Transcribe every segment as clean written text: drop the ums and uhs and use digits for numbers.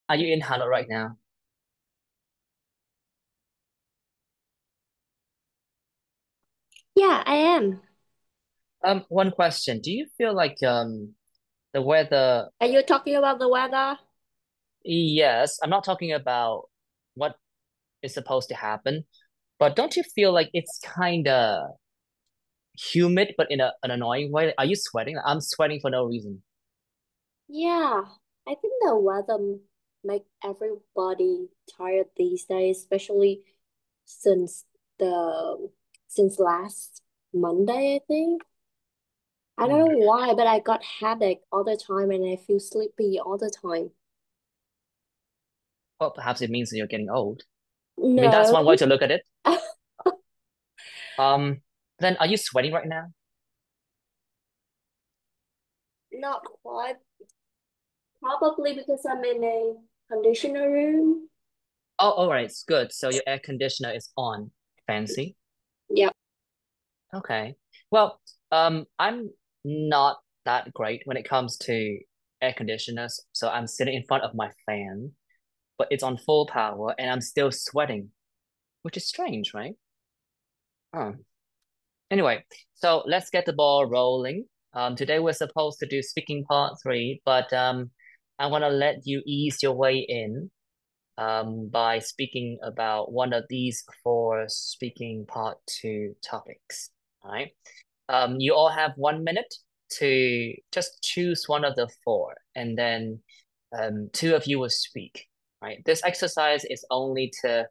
Are you in Hanoi right now? Yeah, I am. One question. Do you feel like the weather? Are you talking about the weather? Yes, I'm not talking about what is supposed to happen, but don't you feel like it's kind of humid, but in an annoying way? Are you sweating? I'm sweating for no reason. Yeah, I think the weather make everybody tired these days, especially since the since last Monday, I think. I don't know Hmm. why, but I got headache all the time and I feel sleepy all the time. Well, perhaps it means that you're getting old. I mean, that's No, one way to look at it. Then are you sweating right now? not quite. Probably because I'm in a conditioner room. Oh, all right, it's good. So your air conditioner is on. Fancy. Yep. Okay. Well, I'm not that great when it comes to air conditioners. So I'm sitting in front of my fan, but it's on full power and I'm still sweating, which is strange, right? Oh. Anyway, so let's get the ball rolling. Today we're supposed to do speaking part three, but I want to let you ease your way in by speaking about one of these four speaking part two topics. All right. You all have 1 minute to just choose one of the four, and then two of you will speak. Right. This exercise is only to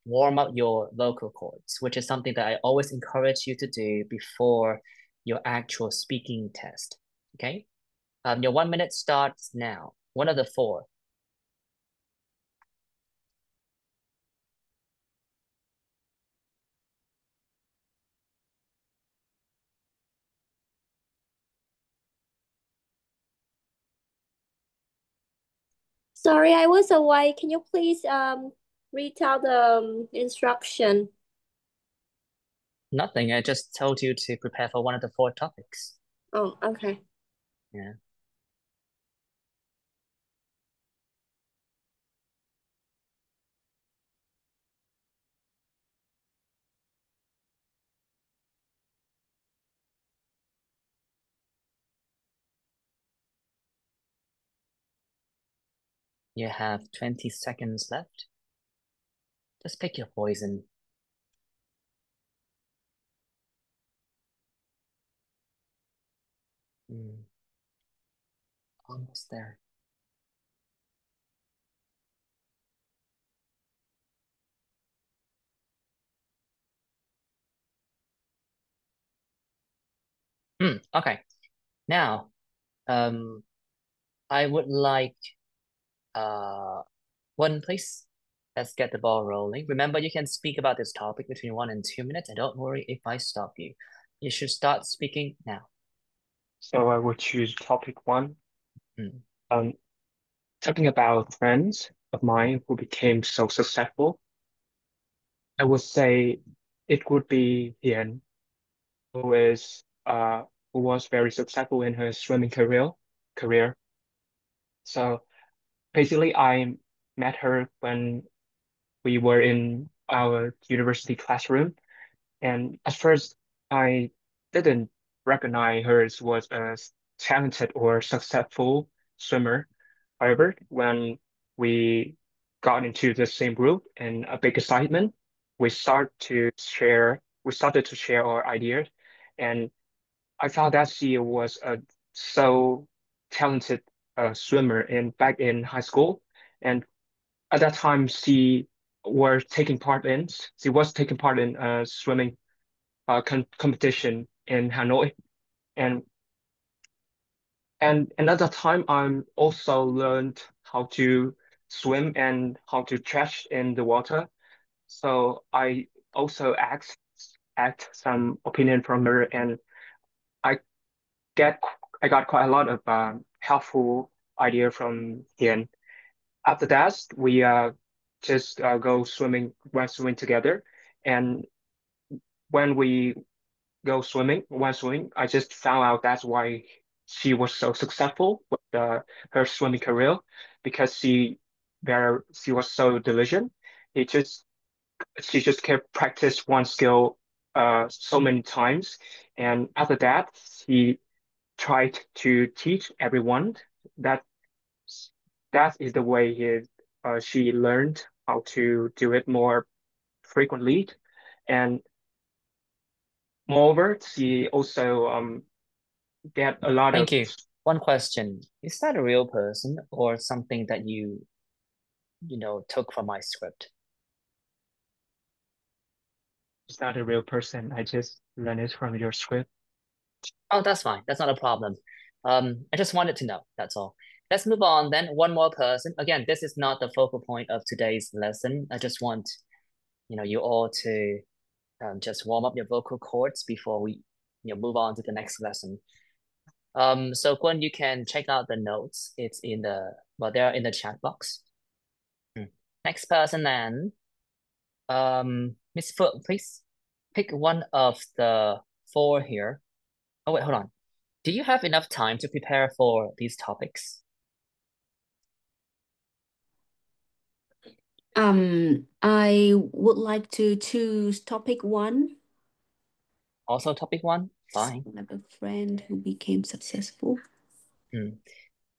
warm up your vocal cords, which is something that I always encourage you to do before your actual speaking test. Okay. Your 1 minute starts now. One of the four. Sorry, I was away. Can you please retell the instruction? Nothing. I just told you to prepare for one of the four topics. Oh, okay. Yeah. You have 20 seconds left. Just pick your poison. Mm, almost there. Okay. Now, um, I would like uh one, please. Let's get the ball rolling. Remember, you can speak about this topic between 1 and 2 minutes, and don't worry if I stop you. You should start speaking now. So I will choose topic one. Mm, Um, Talking about friends of mine who became so successful, I would say it would be Hian, who is who was very successful in her swimming career. So basically, I met her when we were in our university classroom, and at first I didn't recognize her as was a talented or successful swimmer. However, when we got into the same group and a big excitement, we started to share our ideas, and I found that she was a so talented swimmer back in high school, and at that time she was taking part in a swimming competition in Hanoi, and another time I'm also learned how to swim and how to trash in the water. So I also asked some opinion from her, and I get I got quite a lot of helpful idea from him. After that, we just went swimming together, and when we went swimming, I just found out that's why she was so successful with her swimming career because where she was so diligent. He just she just kept practice one skill so many times, and after that he tried to teach everyone. That that is the way she learned how to do it more frequently, and moreover, she also get a lot of. Thank you. One question. Is that a real person or something that you took from my script? It's not a real person. I just learned it from your script. Oh, that's fine. That's not a problem. I just wanted to know. That's all. Let's move on then. One more person. Again, this is not the focal point of today's lesson. I just want, you all to just warm up your vocal cords before we, move on to the next lesson. So Gwen, you can check out the notes. It's in they're in the chat box. Next person then. Miss Foot, please pick one of the four here. Oh wait, hold on. Do you have enough time to prepare for these topics? I would like to choose topic one. Also topic one? Fine. I have a friend who became successful.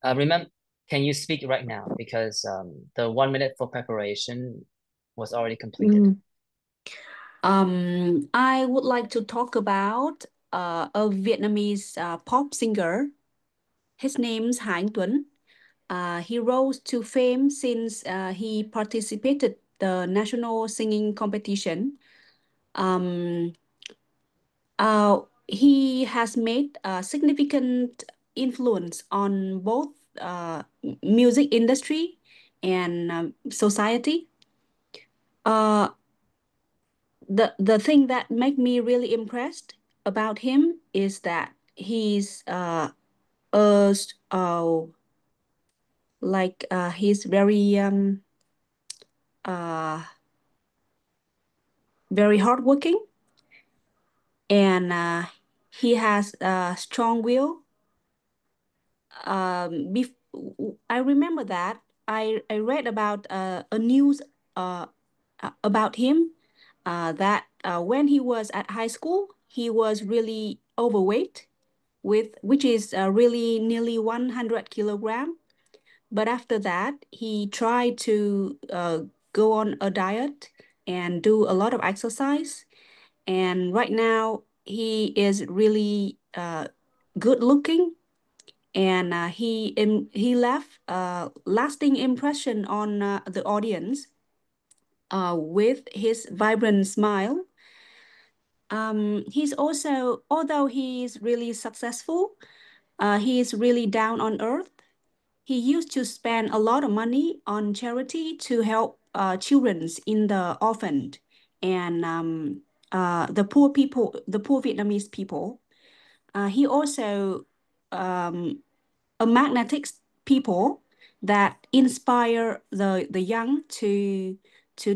Remember, can you speak right now? Because the 1 minute for preparation was already completed. I would like to talk about a Vietnamese pop singer. His name's Hải Tuấn. He rose to fame since he participated the national singing competition. Um, he has made a significant influence on both music industry and society. Uh, the thing that made me really impressed about him is that he's uh, uh he's uh very hardworking, and he has a strong will. I remember that I read about a news uh, about him that when he was at high school, he was really overweight, which is really nearly 100 kilogram. But after that, he tried to go on a diet and do a lot of exercise. And right now, he is really good looking, and he left a lasting impression on the audience with his vibrant smile. He's also, although he's really successful, he's really down on earth. He used to spend a lot of money on charity to help children in the orphaned and the poor people, the poor Vietnamese people. He also a magnetic people that inspire the young to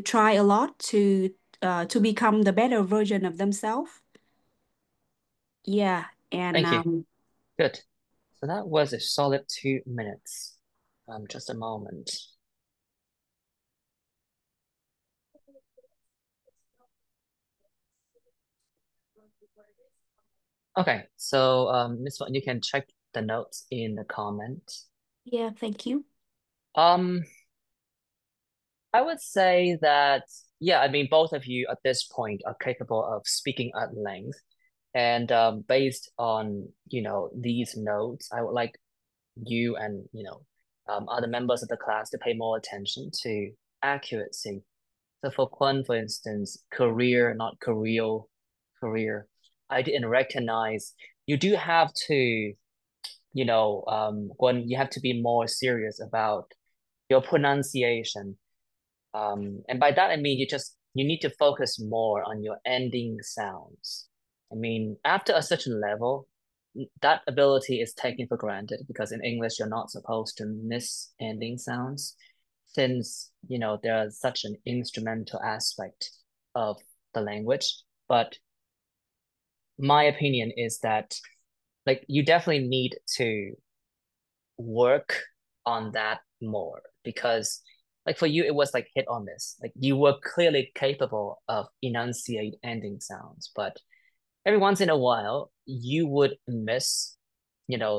try a lot to become the better version of themselves. Yeah, and Thank you. Good. So that was a solid 2 minutes. Just a moment. Okay, so Miss Fun, you can check the notes in the comments. yeah, thank you. Um, I would say that, yeah, I mean, both of you at this point are capable of speaking at length. And based on, these notes, I would like you and, other members of the class to pay more attention to accuracy. So for Kun, for instance, career, not career. I didn't recognize. You do have to, Kun, you have to be more serious about your pronunciation. And by that I mean you need to focus more on your ending sounds. I mean, after a certain level, that ability is taken for granted because in English you're not supposed to miss ending sounds, since there's such an instrumental aspect of the language. But my opinion is that like you definitely need to work on that more because like for you, it was like hit or miss. Like you were clearly capable of enunciate ending sounds, but every once in a while, you would miss,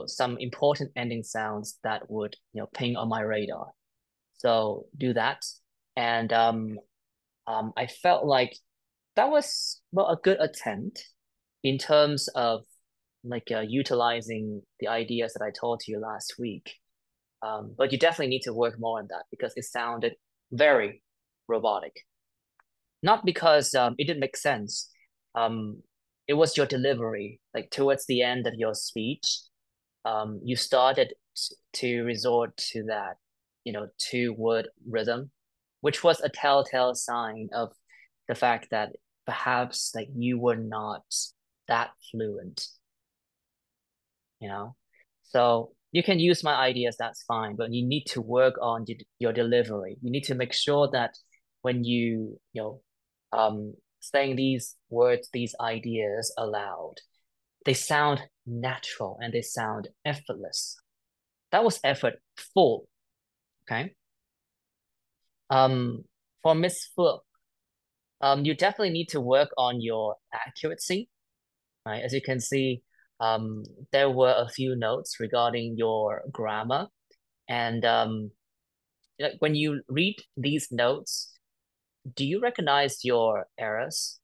some important ending sounds that would, ping on my radar. So do that. And I felt like that was, well, a good attempt in terms of like utilizing the ideas that I told you last week. But you definitely need to work more on that because it sounded very robotic. Not because it didn't make sense. Um, it was your delivery. Like towards the end of your speech, you started to resort to that, two-word rhythm, which was a telltale sign of the fact that perhaps like you were not that fluent, you know? So you can use my ideas, that's fine, but you need to work on your delivery. You need to make sure that when saying these words, these ideas aloud, they sound natural and they sound effortless. That was effortful, okay? For Miss Phượng, you definitely need to work on your accuracy, right? As you can see, there were a few notes regarding your grammar. And when you read these notes, do you recognize your errors?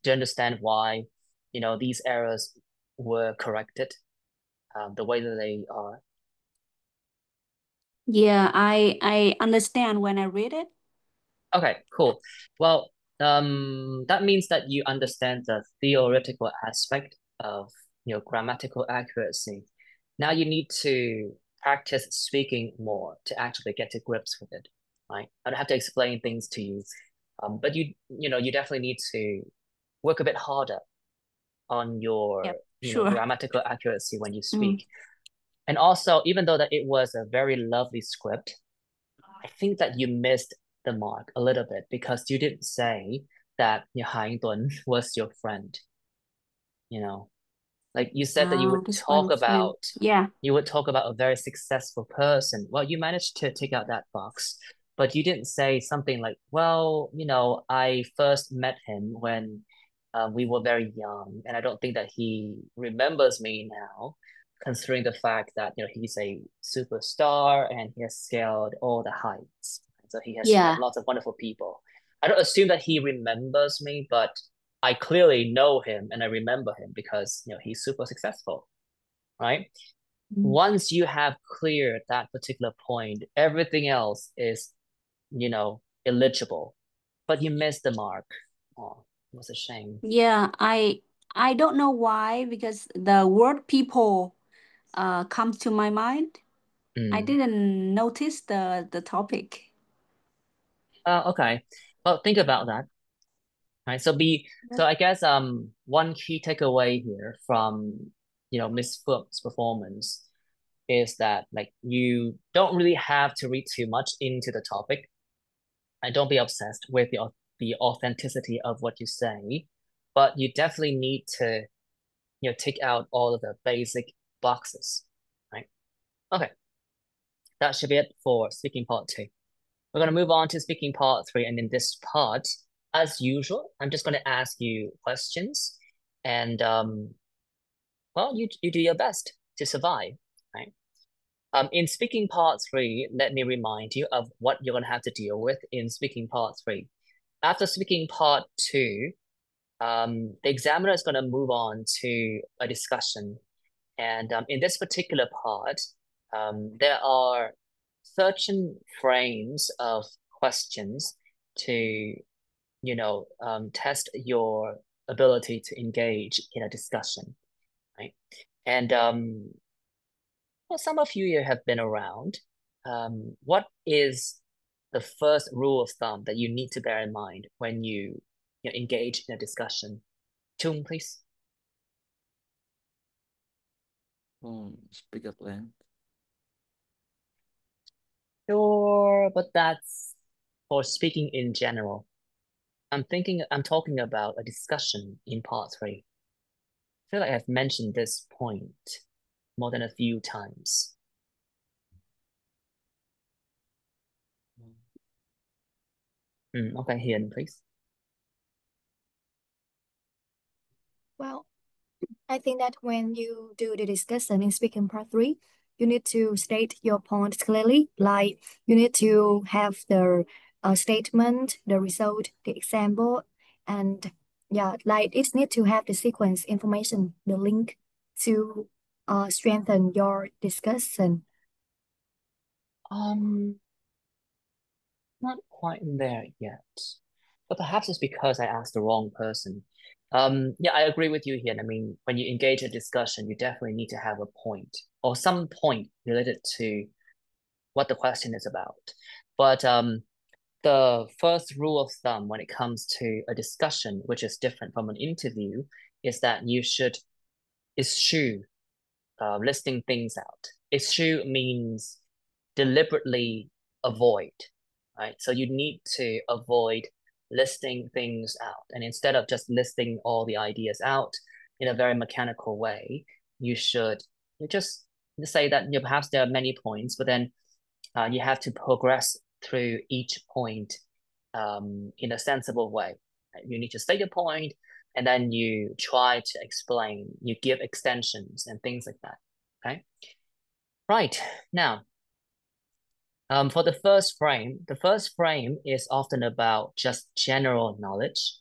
Do you understand why, these errors were corrected the way that they are? Yeah, I understand when I read it. Okay, cool. Well, that means that you understand the theoretical aspect of grammatical accuracy. Now you need to practice speaking more to actually get to grips with it, right? I don't have to explain things to you, but you definitely need to work a bit harder on your Yep, sure. grammatical accuracy when you Mm. speak. And also, even though that it was a very lovely script, I think that you missed the mark a little bit because you didn't say that Han Tuấn was your friend, you know. Like you said that Oh, this one friend. Yeah. you would talk about a very successful person. Well, you managed to take out that box, but you didn't say something like, well, I first met him when we were very young, and I don't think that he remembers me now, considering the fact that, he's a superstar and he has scaled all the heights. So he has met Yeah. lots of wonderful people. I don't assume that he remembers me, but I clearly know him and I remember him because he's super successful, right? Mm. Once you have cleared that particular point, everything else is, eligible. But you missed the mark. Oh, it was a shame. Yeah, I don't know why because the word people comes to my mind. I Mm. didn't notice the topic. Okay. Well, think about that. Right. So I guess one key takeaway here from Miss Phượng performance is that like you don't really have to read too much into the topic and don't be obsessed with the authenticity of what you say, but you definitely need to tick out all of the basic boxes, right? Okay, that should be it for speaking part two. We're going to move on to speaking part three, and in this part, as usual, I'm just going to ask you questions, and well, you do your best to survive, right? In speaking part three, let me remind you of what you're going to have to deal with in speaking part three. After speaking part two, the examiner is going to move on to a discussion. And in this particular part, there are certain frames of questions to, test your ability to engage in a discussion, right? And well, some of you here have been around. What is the first rule of thumb that you need to bear in mind when you engage in a discussion? Chung, please. Speak at length. Sure, but that's for speaking in general. I'm talking about a discussion in part three. I feel like I've mentioned this point more than a few times. Okay, Hiền, please. Well, I think that when you do the discussion in speaking part 3, you need to state your point clearly. Like you need to have the statement, the result, the example, and yeah, like it needs to have the sequence information, the link to strengthen your discussion. Not quite there yet, but perhaps it's because I asked the wrong person. Yeah, I agree with you here. I mean, when you engage a discussion, you definitely need to have a point or some point related to what the question is about. But the first rule of thumb when it comes to a discussion, which is different from an interview, is that you should eschew listing things out. Eschew means deliberately avoid, right? So you need to avoid listing things out. And instead of just listing all the ideas out in a very mechanical way, you should just say that perhaps there are many points, but then you have to progress through each point in a sensible way. You need to state your point, and then you try to explain, you give extensions and things like that. Okay. Right. Now, for the first frame is often about just general knowledge.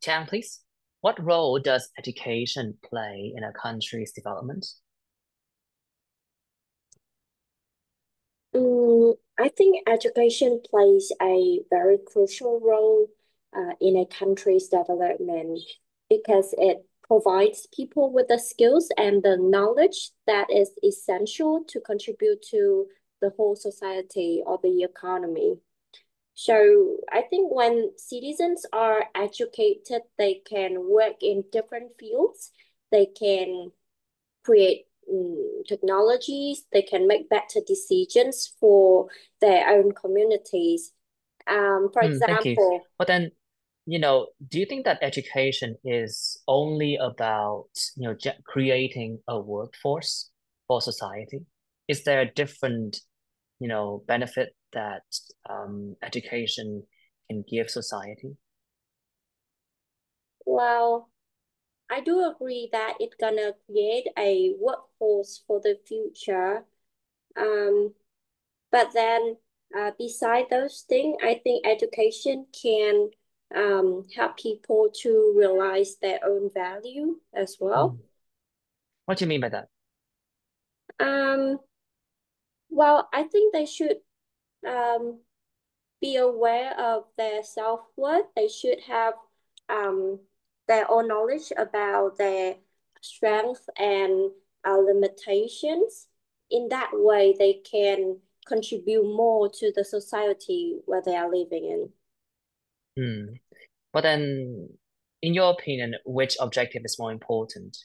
Chang, please. What role does education play in a country's development? I think education plays a very crucial role in a country's development because it provides people with the skills and the knowledge that is essential to contribute to the whole society or the economy. So I think when citizens are educated, they can work in different fields. They can create technologies. They can make better decisions for their own communities. For Thank you. example, But then, do you think that education is only about, creating a workforce for society? Is there a different, benefit that education can give society? well, I do agree that it's gonna create a workforce for the future. Um, but then, beside those things, I think education can help people to realize their own value as well. What do you mean by that? Um, well, I think they should um, be aware of their self-worth. They should have um, their own knowledge about their strengths and limitations. In that way, they can contribute more to the society where they are living in. But then, in your opinion, which objective is more important?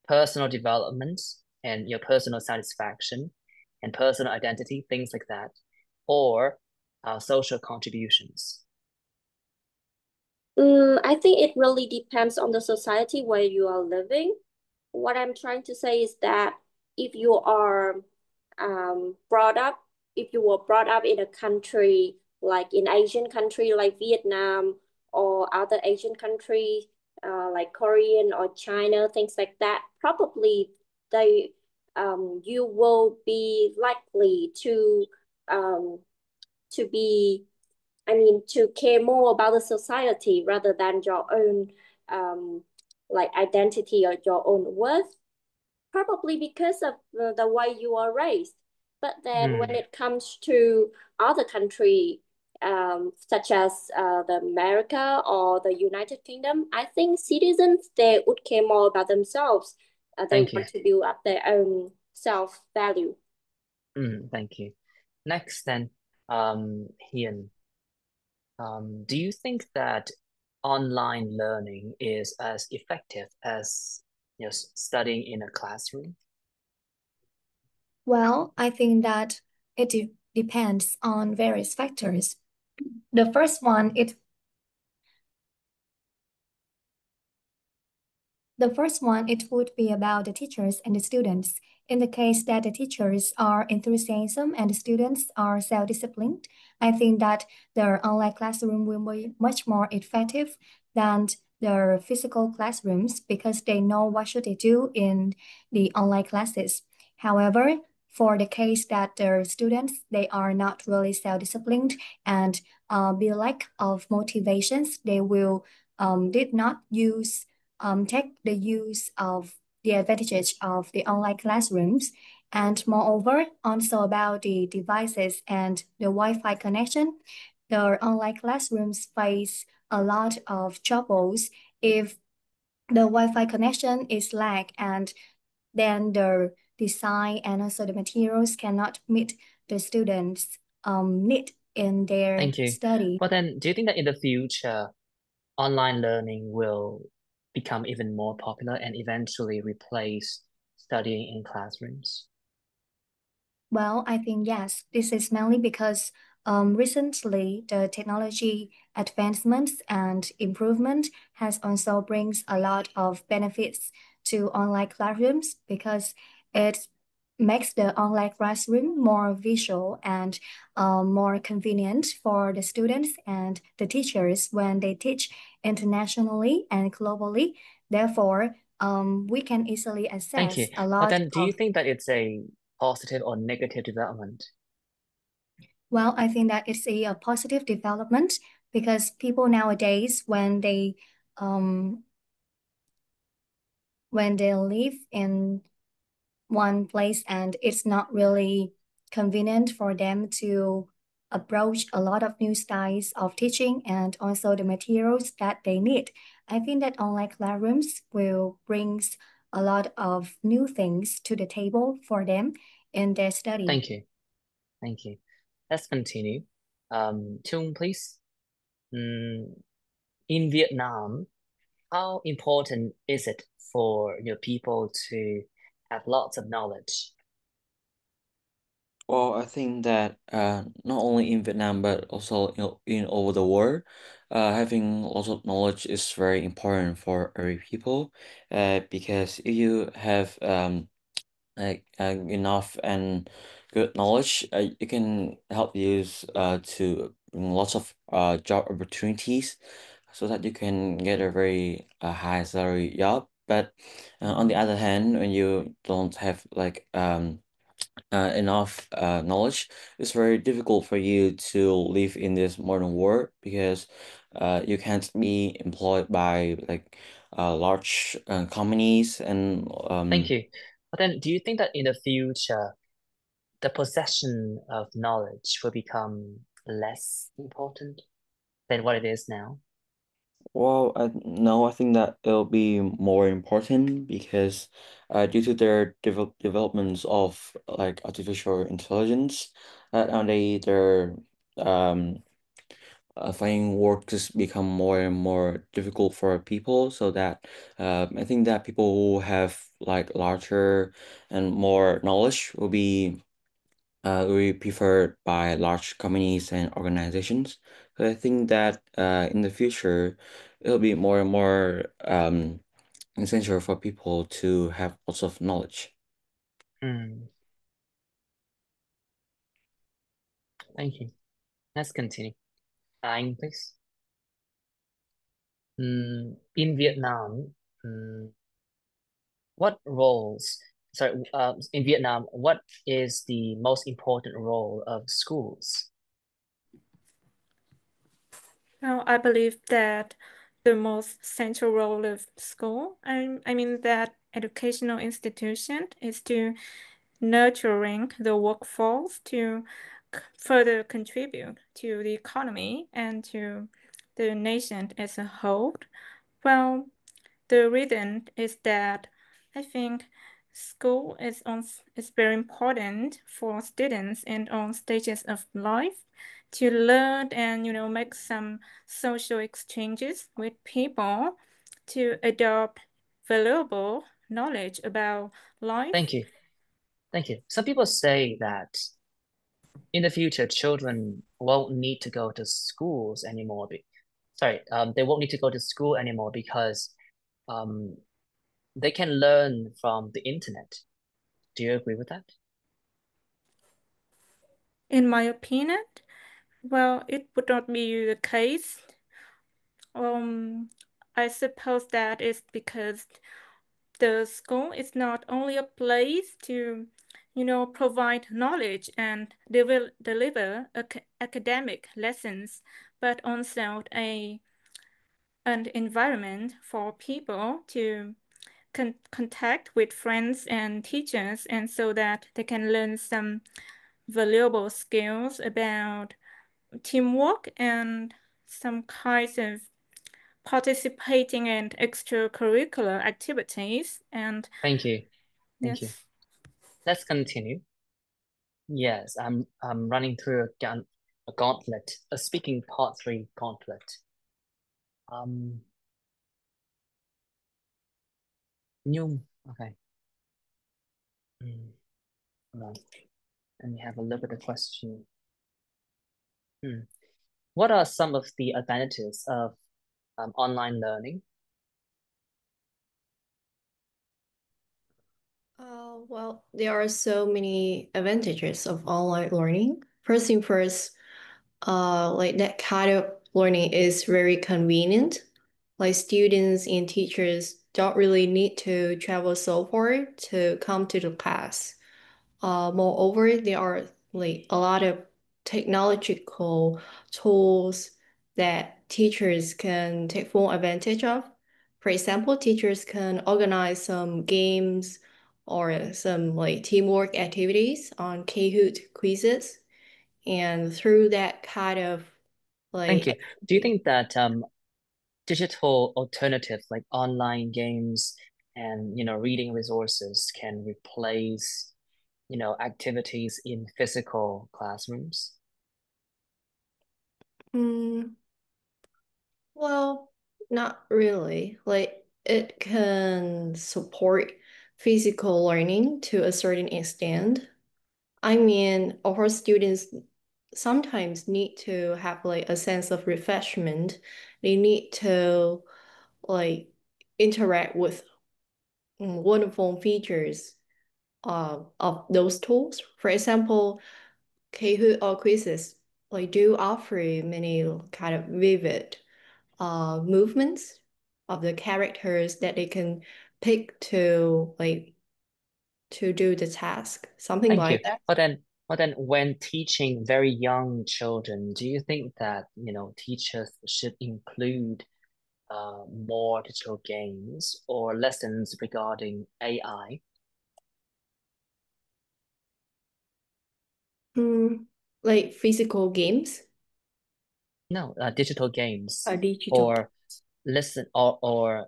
Personal development and your personal satisfaction and personal identity, things like that, or social contributions? I think it really depends on the society where you are living. What I'm trying to say is that if you are brought up, if you were brought up in a country like in Asian country like Vietnam or other Asian countries like Korean or China, things like that, probably they you will be likely um to be to care more about the society rather than your own like identity or your own worth, probably because of the way you are raised. But then when it comes to other country, such as the America or the United Kingdom, I think citizens they would care more about themselves. They Thank you. want to build up their own self value. Thank you. Next, then, Hian, do you think that online learning is as effective as studying in a classroom? Well, I think that it depends on various factors. The first one, it would be about the teachers and the students. In the case that the teachers are enthusiasm and the students are self-disciplined, I think that the online classroom will be much more effective than the physical classrooms because they know what should they do in the online classes. However, for the case that the students they are not really self-disciplined and be lack of motivations, they will did not use take the use of the advantages of the online classrooms. And moreover, also about the devices and the Wi-Fi connection, the online classrooms face a lot of troubles if the Wi-Fi connection is lag and then the design and also the materials cannot meet the students' need in their Thank you. study. But then, do you think that in the future, online learning will become even more popular and eventually replace studying in classrooms? Well, I think yes. This is mainly because recently the technology advancements and improvement has also brings a lot of benefits to online classrooms because it makes the online classroom more visual and more convenient for the students and the teachers when they teach internationally and globally. Therefore, we can easily Thank you. access a But lot then, do you of. think that it's a positive or negative development? Well, I think that it's a positive development because people nowadays, um, when they live in one place and it's not really convenient for them to approach a lot of new styles of teaching and also the materials that they need. I think that online classrooms will brings a lot of new things to the table for them in their study. Thank you. Thank you. Let's continue. Chung, please. In Vietnam, how important is it for your people to have lots of knowledge? Well, I think that not only in Vietnam but also in over the world, having lots of knowledge is very important for every people. Because if you have like enough and good knowledge, it can help you to bring lots of job opportunities, so that you can get a very high salary job. But on the other hand, when you don't have like enough knowledge, it's very difficult for you to live in this modern world because you can't be employed by like large companies and Thank you. But then, do you think that in the future, the possession of knowledge will become less important than what it is now? Well, no, I think that it'll be more important because due to their developments of like artificial intelligence, nowadays their um finding work just become more and more difficult for people. So that I think that people who have like larger and more knowledge will be preferred by large companies and organizations. So I think that in the future, it'll be more and more essential for people to have lots of knowledge. Hmm. Thank you. Let's continue. Anh, please. In Vietnam, mm, what roles, sorry, in Vietnam, what is the most important role of schools? Well, I believe that the most central role of school, I mean that educational institution is to nurturing the workforce to further contribute to the economy and to the nation as a whole. Well, the reason is that I think school is very important for students in all stages of life to learn and make some social exchanges with people to adopt valuable knowledge about life. Thank you. Thank you. Some people say that in the future, children won't need to go to schools anymore. They won't need to go to school anymore because um, they can learn from the internet. Do you agree with that? In my opinion, well, it would not be the case. I suppose that is because the school is not only a place to, provide knowledge and deliver academic lessons, but also an environment for people to contact with friends and teachers, and so that they can learn some valuable skills about teamwork and some kinds of participating in extracurricular activities. And Thank you. Thank you. yes. Let's continue. Yes, I'm running through a gauntlet, a speaking part 3 gauntlet. Nhung. Okay. Right. Let me have a look at the question. What are some of the advantages of online learning? Well, there are so many advantages of online learning. First thing first, like that kind of learning is very convenient. Like students and teachers don't really need to travel so far to come to the class. Moreover, there are like a lot of technological tools that teachers can take full advantage of. For example, teachers can organize some games or some like teamwork activities on Kahoot quizzes, and through that kind of Thank like you. Do you think that digital alternatives like online games and reading resources can replace activities in physical classrooms? mm, well, not really. Like it can support physical learning to a certain extent. I mean, our students sometimes need to have like a sense of refreshment. They need to like interact with wonderful features of those tools. For example, Kahoot or quizzes like do offer many kind of vivid movements of the characters that they can pick to like to do the task, something Thank you. like that. But then when teaching very young children, do you think that, teachers should include more digital games or lessons regarding AI? Mm, like physical games No, digital games are digital. or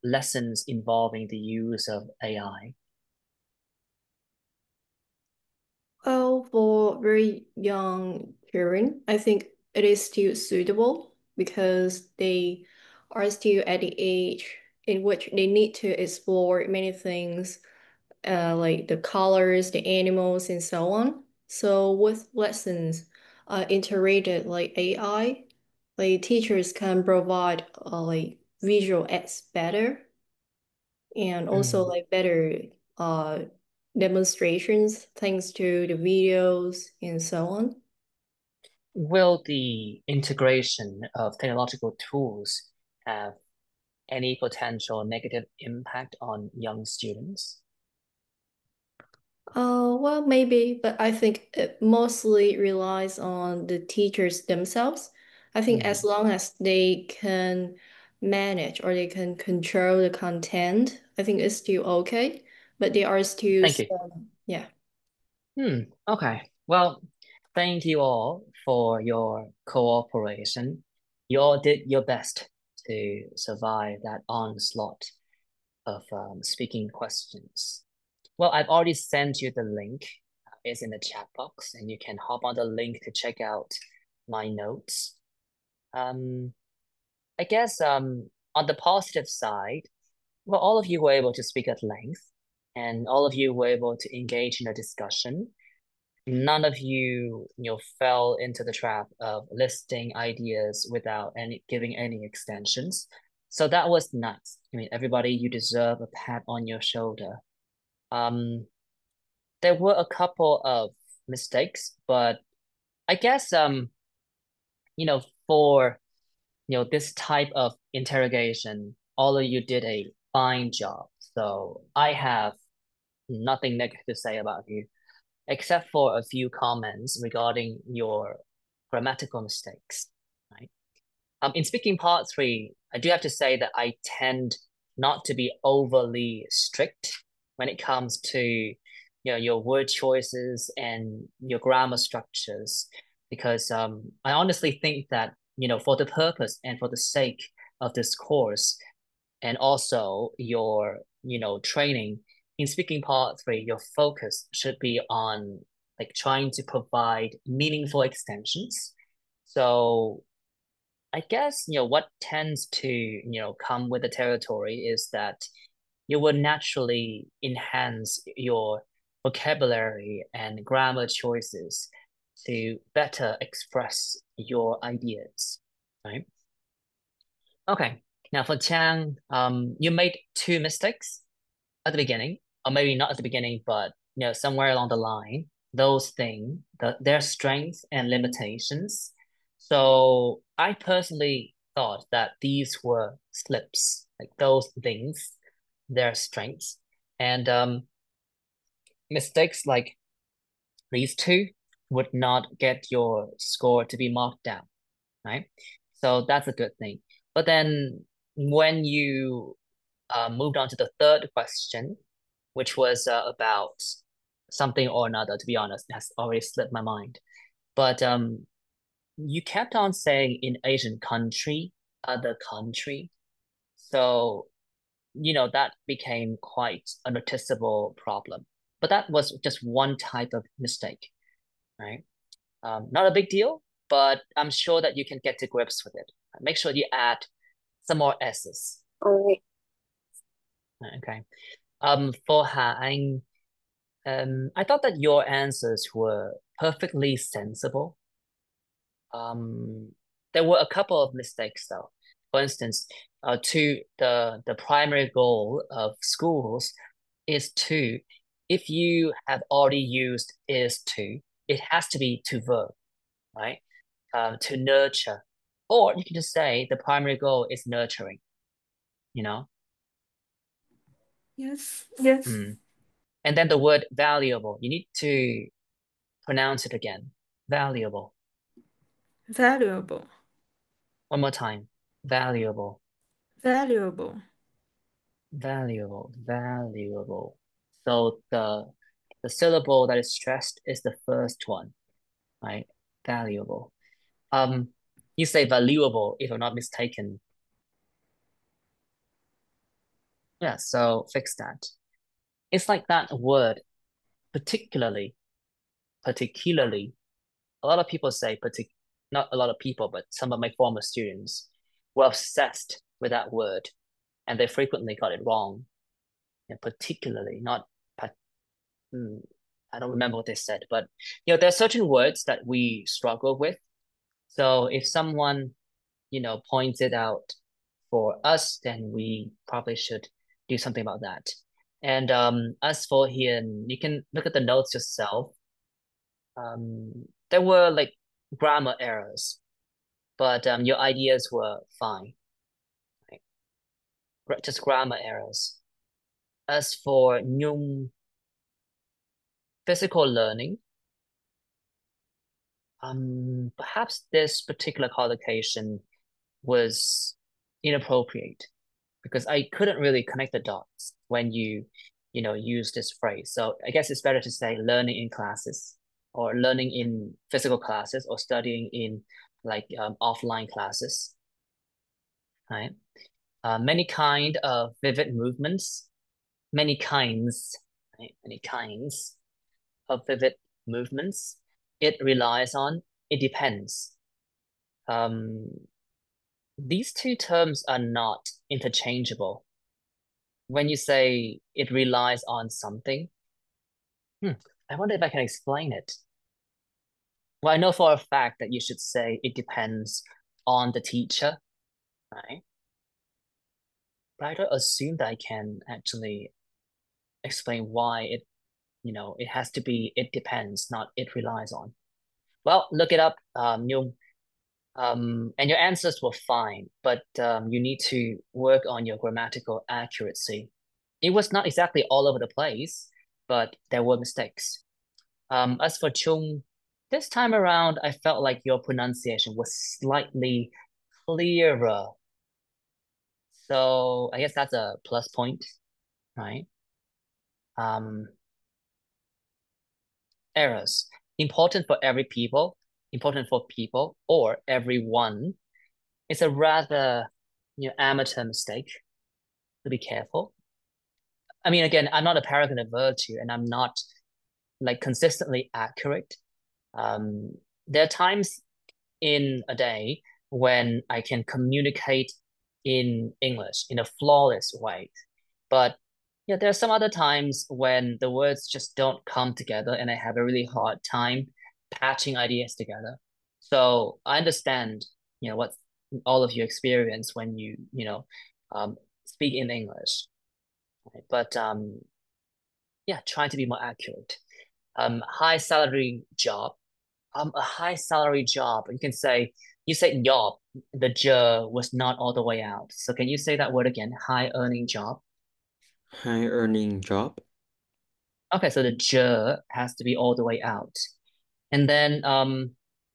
lessons involving the use of AI. Well, for very young children, I think it is still suitable because they are still at the age in which they need to explore many things, like the colors, the animals, and so on. So with lessons, integrated like AI, like teachers can provide like visual aids better and also Mm. like better uh demonstrations thanks to the videos and so on. Will the integration of technological tools have any potential negative impact on young students? Well, maybe, but I think it mostly relies on the teachers themselves. I think as long as they can manage or they can control the content, I think it's still okay. But there are still Thank you. some, yeah. Okay. Well, thank you all for your cooperation. You all did your best to survive that onslaught of speaking questions. Well, I've already sent you the link. It's in the chat box, and you can hop on the link to check out my notes. Um, I guess on the positive side, well, all of you were able to speak at length, and all of you were able to engage in a discussion. None of you, fell into the trap of listing ideas without any giving any extensions. So that was nice. I mean, everybody, you deserve a pat on your shoulder. Um, there were a couple of mistakes, but I guess for this type of interrogation, all of you did a fine job. So I have nothing negative to say about you, except for a few comments regarding your grammatical mistakes, right? In speaking part three, I do have to say that I tend not to be overly strict when it comes to your word choices and your grammar structures, because I honestly think that for the purpose and for the sake of this course, and also your training in speaking part three, your focus should be on like trying to provide meaningful extensions. So I guess what tends to come with the territory is that you will naturally enhance your vocabulary and grammar choices to better express your ideas, right? Okay. Now for Chang, you made two mistakes at the beginning, or maybe not at the beginning, but somewhere along the line. Those things, their strengths and limitations. So I personally thought that these were slips, like those things, their strengths, and mistakes like these two would not get your score to be marked down, right? So that's a good thing. But then when you moved on to the third question, which was about something or another, to be honest, it has already slipped my mind. But you kept on saying in Asian country, other country. So, that became quite a noticeable problem. But that was just one type of mistake, right? Not a big deal, but I'm sure that you can get to grips with it. Make sure you add some more S's. All right. Okay. For Ha Anh, I thought that your answers were perfectly sensible. There were a couple of mistakes though. For instance, the primary goal of schools is to, if you have already used is to, it has to be to verb, right? To nurture, or you can just say the primary goal is nurturing, you know? Yes. Yes. And then the word valuable, you need to pronounce it again. Valuable. Valuable. One more time. Valuable. Valuable. Valuable. Valuable. So the syllable that is stressed is the first one, right? Valuable. You say valuable if I'm not mistaken. Yeah, so fix that. It's like that word, particularly, a lot of people say not a lot of people, but some of my former students were obsessed with that word, and they frequently got it wrong. And particularly, not, I don't remember what they said, but there are certain words that we struggle with. So if someone, points it out for us, then we probably should do something about that. And as for here, you can look at the notes yourself. There were like grammar errors, but your ideas were fine. Right? Just grammar errors. As for Nhung, physical learning, perhaps this particular collocation was inappropriate because I couldn't really connect the dots when you use this phrase. So I guess it's better to say learning in classes or learning in physical classes or studying in like offline classes, right? Many kind of vivid movements, many kinds, right? Many kinds of vivid movements. It relies on, it depends. These two terms are not interchangeable. When you say it relies on something, I wonder if I can explain it. Well, I know for a fact that you should say it depends on the teacher, right? But I don't assume that I can actually explain why it it has to be it depends, not it relies on. Well, look it up, Nhung. And your answers were fine, but you need to work on your grammatical accuracy. It was not exactly all over the place, but there were mistakes. As for Chung, this time around, I felt like your pronunciation was slightly clearer. So I guess that's a plus point, right? Errors. Important for people, or everyone. It's a rather, amateur mistake. To be careful. I mean, again, I'm not a paragon of virtue, and I'm not like consistently accurate. There are times in a day when I can communicate in English in a flawless way, but there are some other times when the words just don't come together, and I have a really hard time patching ideas together. So I understand, what all of you experience when speak in English, right? But trying to be more accurate. High salary job. A high salary job. You said job. The j was not all the way out. So can you say that word again? High earning job. High earning job. Okay, so the j has to be all the way out. And then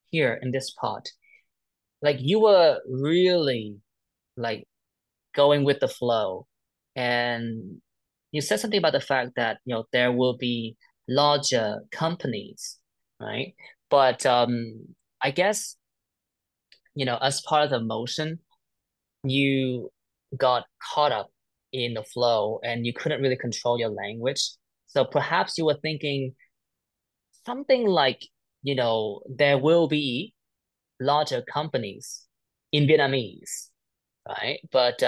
here in this part, like you were really like going with the flow, and you said something about the fact that there will be larger companies, right? But I guess as part of the motion, you got caught up in the flow and you couldn't really control your language. So perhaps you were thinking something like, there will be larger companies in Vietnamese, right? But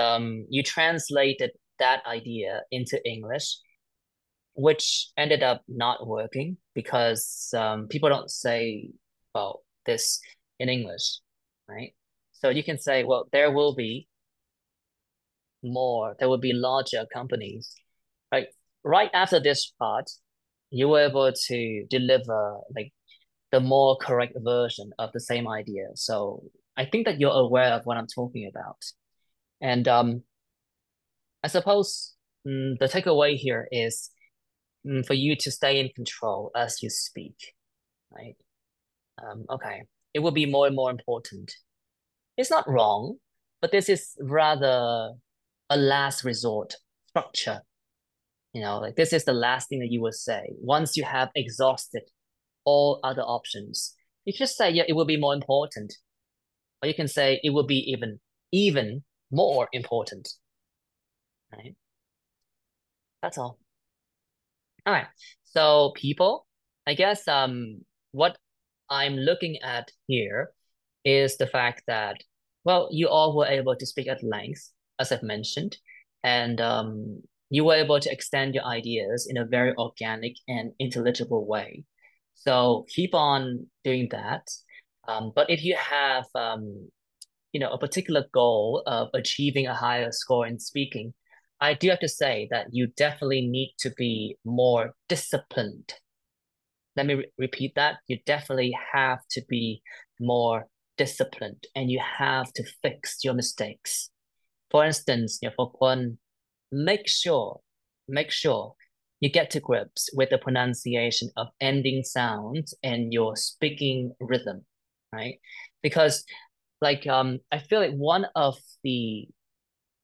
you translated that idea into English, which ended up not working because people don't say, well, this in English, right? So you can say, well, there will be larger companies, right? Right after this part, you were able to deliver like the more correct version of the same idea. So I think that you're aware of what I'm talking about. And I suppose the takeaway here is for you to stay in control as you speak, right? Okay, it will be more and more important. It's not wrong, but this is rather a last resort structure. Like this is the last thing that you will say. Once you have exhausted all other options, you just say, yeah, it will be more important. Or you can say it will be even more important, right? That's all. All right. So people, I guess what I'm looking at here is the fact that, well, you all were able to speak at length, as I've mentioned, and you were able to extend your ideas in a very organic and intelligible way. So keep on doing that. But if you have a particular goal of achieving a higher score in speaking, I do have to say that you definitely need to be more disciplined. Let me repeat that. You definitely have to be more disciplined, and you have to fix your mistakes. For instance, for Kwon, make sure, make sure you get to grips with the pronunciation of ending sounds and your speaking rhythm, right? Because I feel like one of the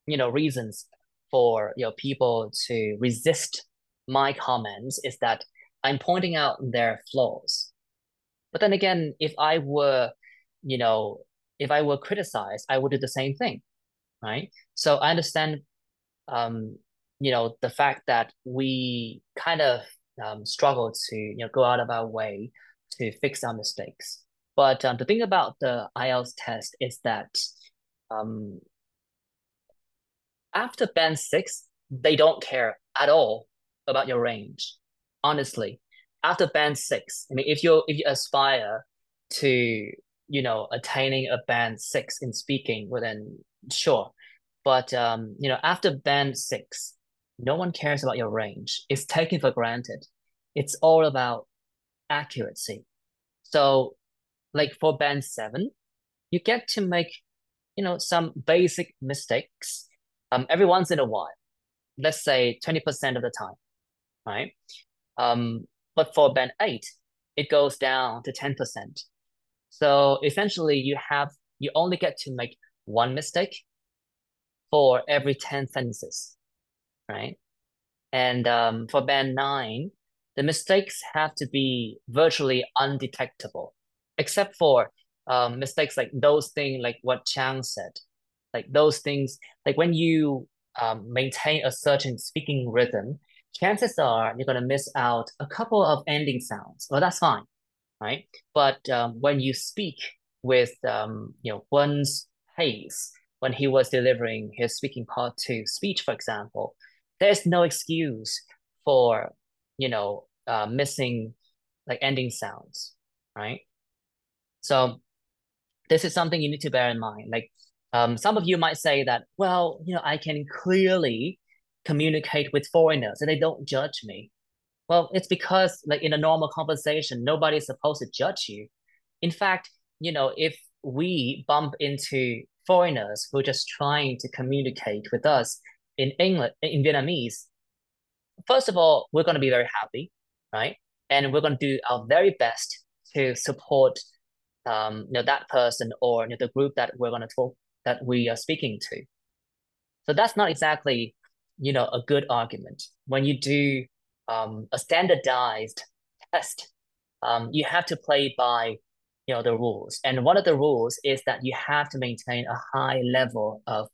reasons for people to resist my comments is that I'm pointing out their flaws. But then again, you know if I were criticized, I would do the same thing, right? So I understand the fact that we kind of struggle to go out of our way to fix our mistakes. But the thing about the IELTS test is that um, after band 6, they don't care at all about your range. Honestly, after band 6, I mean, if you aspire to attaining a band 6 in speaking, well then sure. But after band 6, no one cares about your range. It's taken for granted. it's all about accuracy. So like for band 7, you get to make, some basic mistakes every once in a while. Let's say 20% of the time, right? But for band 8, it goes down to 10%. So essentially you only get to make one mistake for every 10 sentences, right? And for band 9, the mistakes have to be virtually undetectable, except for mistakes like those things, like what Chang said, like those things, like when you maintain a certain speaking rhythm, chances are you're going to miss out a couple of ending sounds. Well, that's fine, right? But when you speak with, one's pace, when he was delivering his speaking part 2 speech, for example, there's no excuse for, missing like ending sounds, right? So this is something you need to bear in mind. Like some of you might say that, well, I can clearly communicate with foreigners and they don't judge me. Well, it's because like in a normal conversation, nobody's supposed to judge you. In fact, if we bump into foreigners who are just trying to communicate with us in English, in Vietnamese, first of all, we're going to be very happy, right? And we're going to do our very best to support, that person or the group that we're going to talk that we are speaking to. So that's not exactly, a good argument. When you do a standardized test, you have to play by, the rules. And one of the rules is that you have to maintain a high level of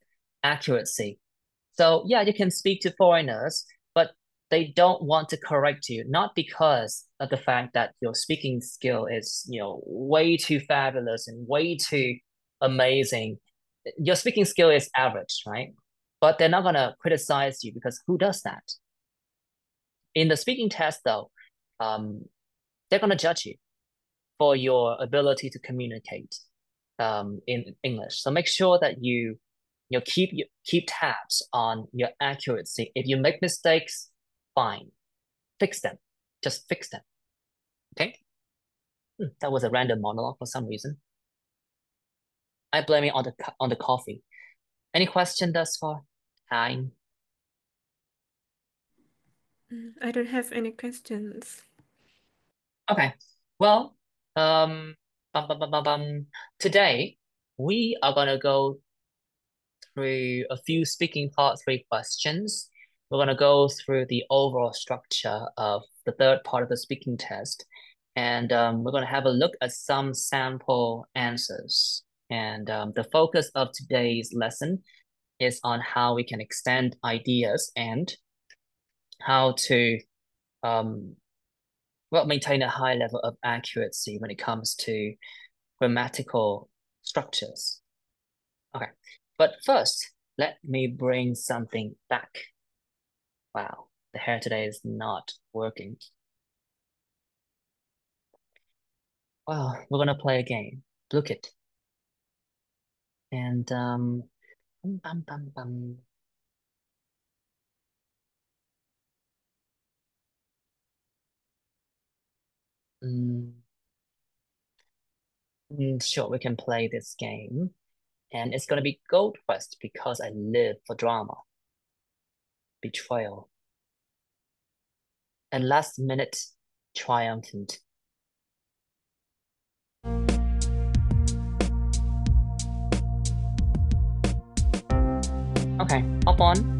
accuracy. So yeah, you can speak to foreigners, but they don't want to correct you, not because of the fact that your speaking skill is, way too fabulous and way too amazing. Your speaking skill is average, right? But they're not gonna criticize you because who does that? In the speaking test, though, they're gonna judge you for your ability to communicate in English. So make sure that you keep tabs on your accuracy. If you make mistakes, fine, fix them. Just fix them. Okay. That was a random monologue for some reason. I blame it on the coffee. Any question thus far? Time. I don't have any questions. Okay. Well, today we are gonna go through a few speaking part 3 questions. We're gonna go through the overall structure of the third part of the speaking test, and we're gonna have a look at some sample answers. And the focus of today's lesson is on how we can extend ideas and how to maintain a high level of accuracy when it comes to grammatical structures. Okay, but first, let me bring something back. Wow, the hair today is not working. Well, we're gonna play a game. Look it. And bum, bum, bum. Mm, sure, we can play this game. And it's gonna be Gold Quest because I live for drama, betrayal, and last minute triumphant. Okay, hop on.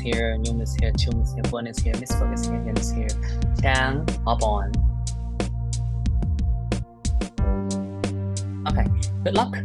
here, Nhung is here, Chung is here, Quân is here, Miss Phượng is here, Hiền is here. Chang, hop on. Okay, good luck.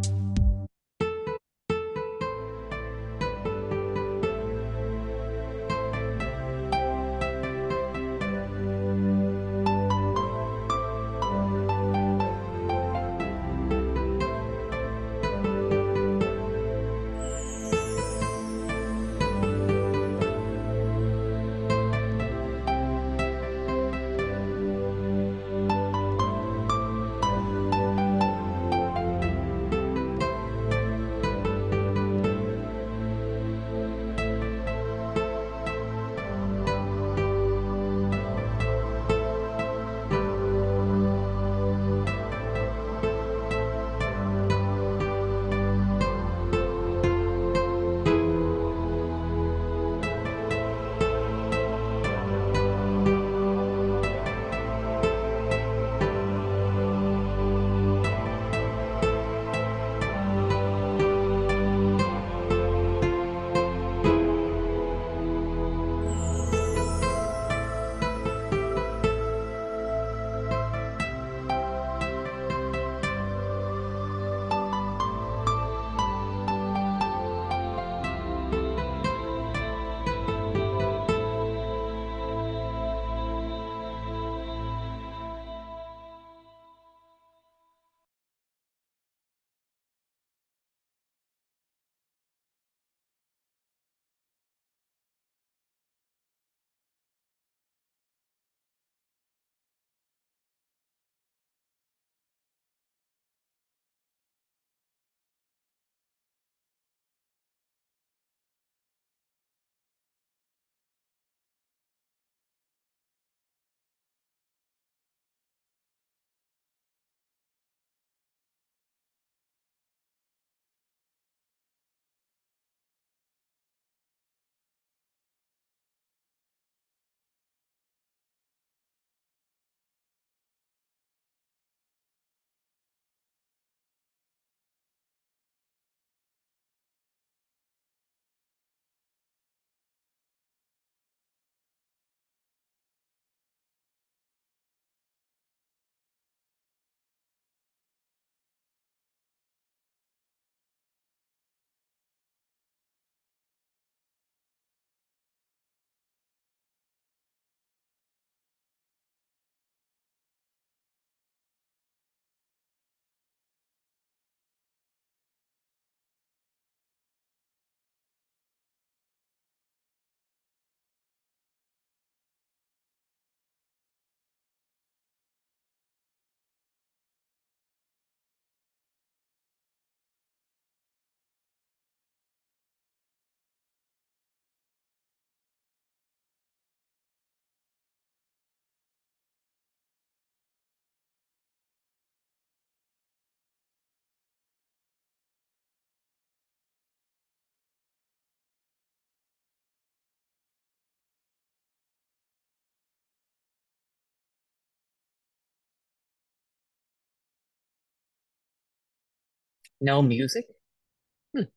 No music?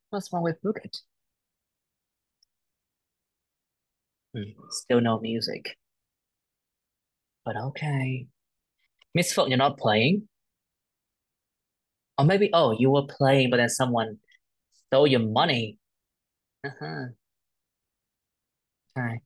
What's wrong with Phuket? Still no music. But okay. Miss Phượng, you're not playing? Or maybe, oh, you were playing, but then someone stole your money. Uh-huh. Okay.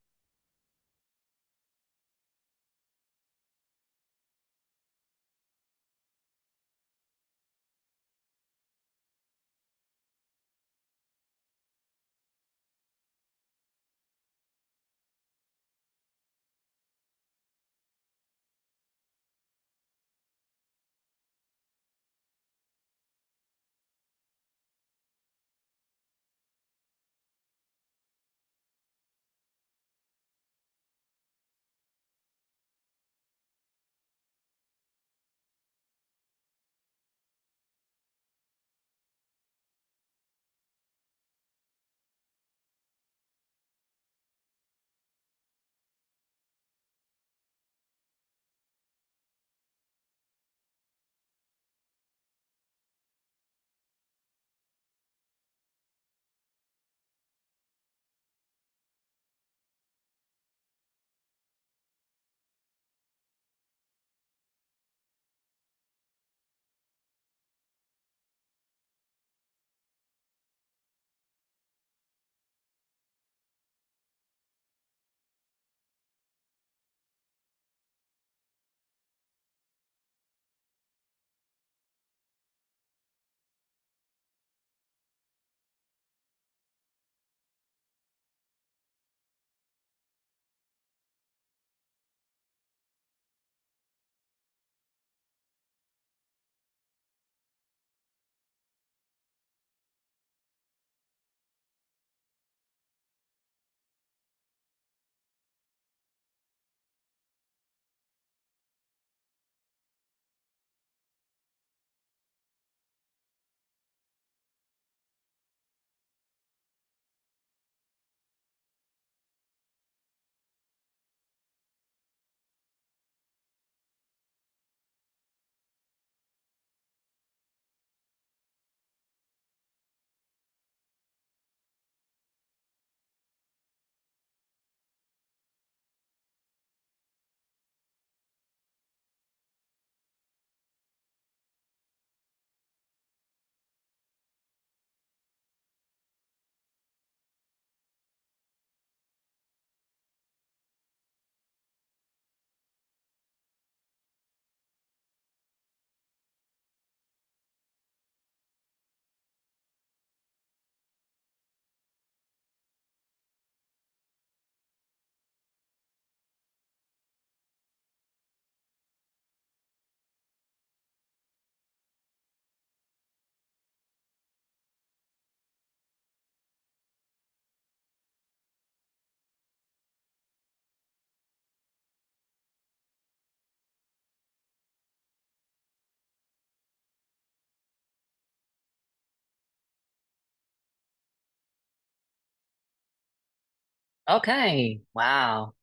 Okay, wow.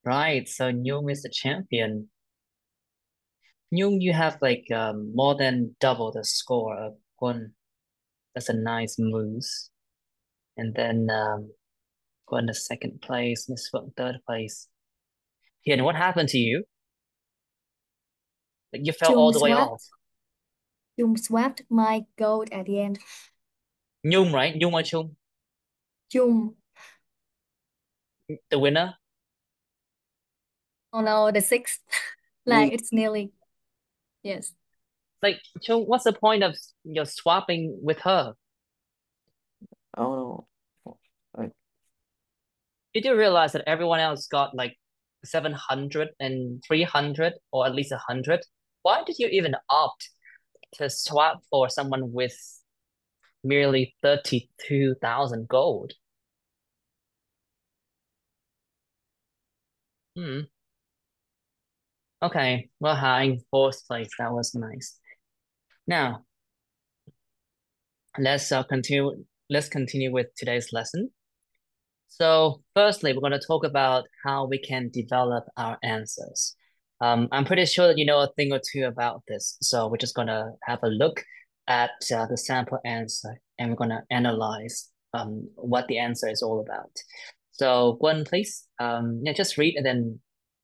Right, so Nhung is the champion. Nhung, you have like more than double the score of Quân. That's a nice moose. And then Quân the second place, Miss Phượng third place. Hiền, what happened to you? Like you fell all Chung the way off. swept. Chung swept my gold at the end. Nhung, right? Nhung or Chung? Chung. The winner? Oh no, the sixth. Like it's nearly. Yes. Like, Chung, what's the point of swapping with her? I don't know. I, You do realize that everyone else got like 700 and 300 or at least 100. Why did you even opt to swap for someone with merely 32,000 gold? Hmm. Okay. Well, hi, in fourth place. That was nice. Now, let's continue with today's lesson. So firstly, we're going to talk about how we can develop our answers. I'm pretty sure that you know a thing or two about this. So we're just going to have a look at the sample answer and we're going to analyze what the answer is all about. So Gwen, please, yeah, just read and then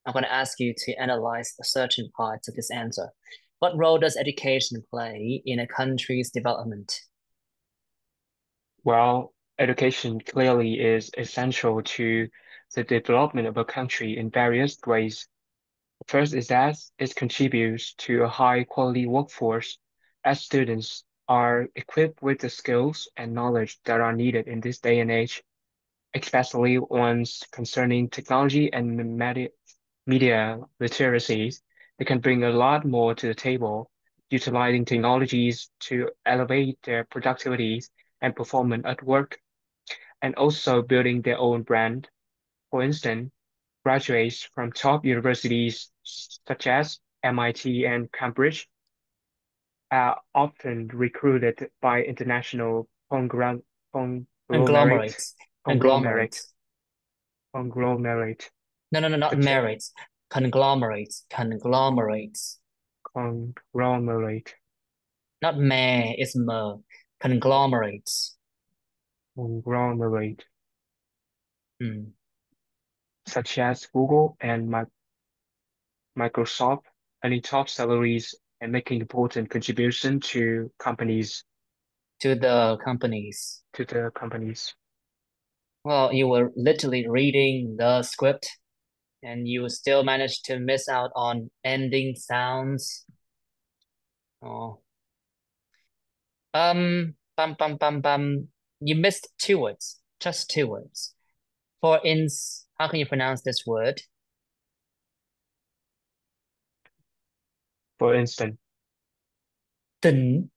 I'm going to ask you to analyze certain parts of this answer. What role does education play in a country's development? Well, education clearly is essential to the development of a country in various ways. First is that it contributes to a high quality workforce as students are equipped with the skills and knowledge that are needed in this day and age, especially ones concerning technology and media literacies. They can bring a lot more to the table, utilizing technologies to elevate their productivity and performance at work, and also building their own brand. For instance, graduates from top universities such as MIT and Cambridge are often recruited by international conglomerate, Conglomerates. conglomerate, Conglomerates. conglomerate, No, not such as merits. Conglomerates. Conglomerates. conglomerate, Not meh, it's mer. Conglomerates. conglomerate, Hmm. such as Google and Microsoft, earning top salaries and making important contribution To the companies. to the companies. Well, you were literally reading the script and you still managed to miss out on ending sounds. Oh. Bum. You missed two words. Just two words. How can you pronounce this word? For instance, Dun.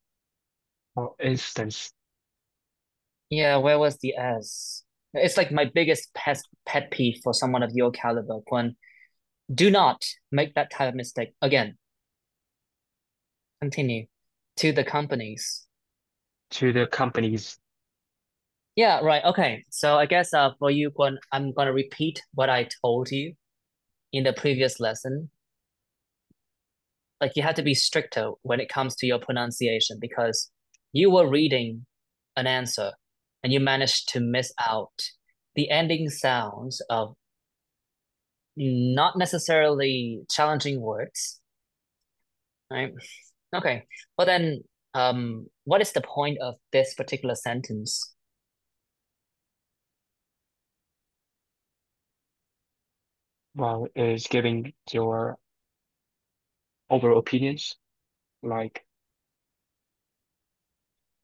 for instance, Yeah, where was the S? It's like my biggest pet peeve for someone of your caliber, Quan. Do not make that type of mistake again. Continue. To the companies. to the companies. Yeah, right. Okay. So I guess for you, Quan, I'm gonna repeat what I told you in the previous lesson. Like you have to be stricter when it comes to your pronunciation because you were reading an answer and you managed to miss out the ending sounds of not necessarily challenging words, right? Okay. Well then, what is the point of this particular sentence? Well, is giving your overall opinions, like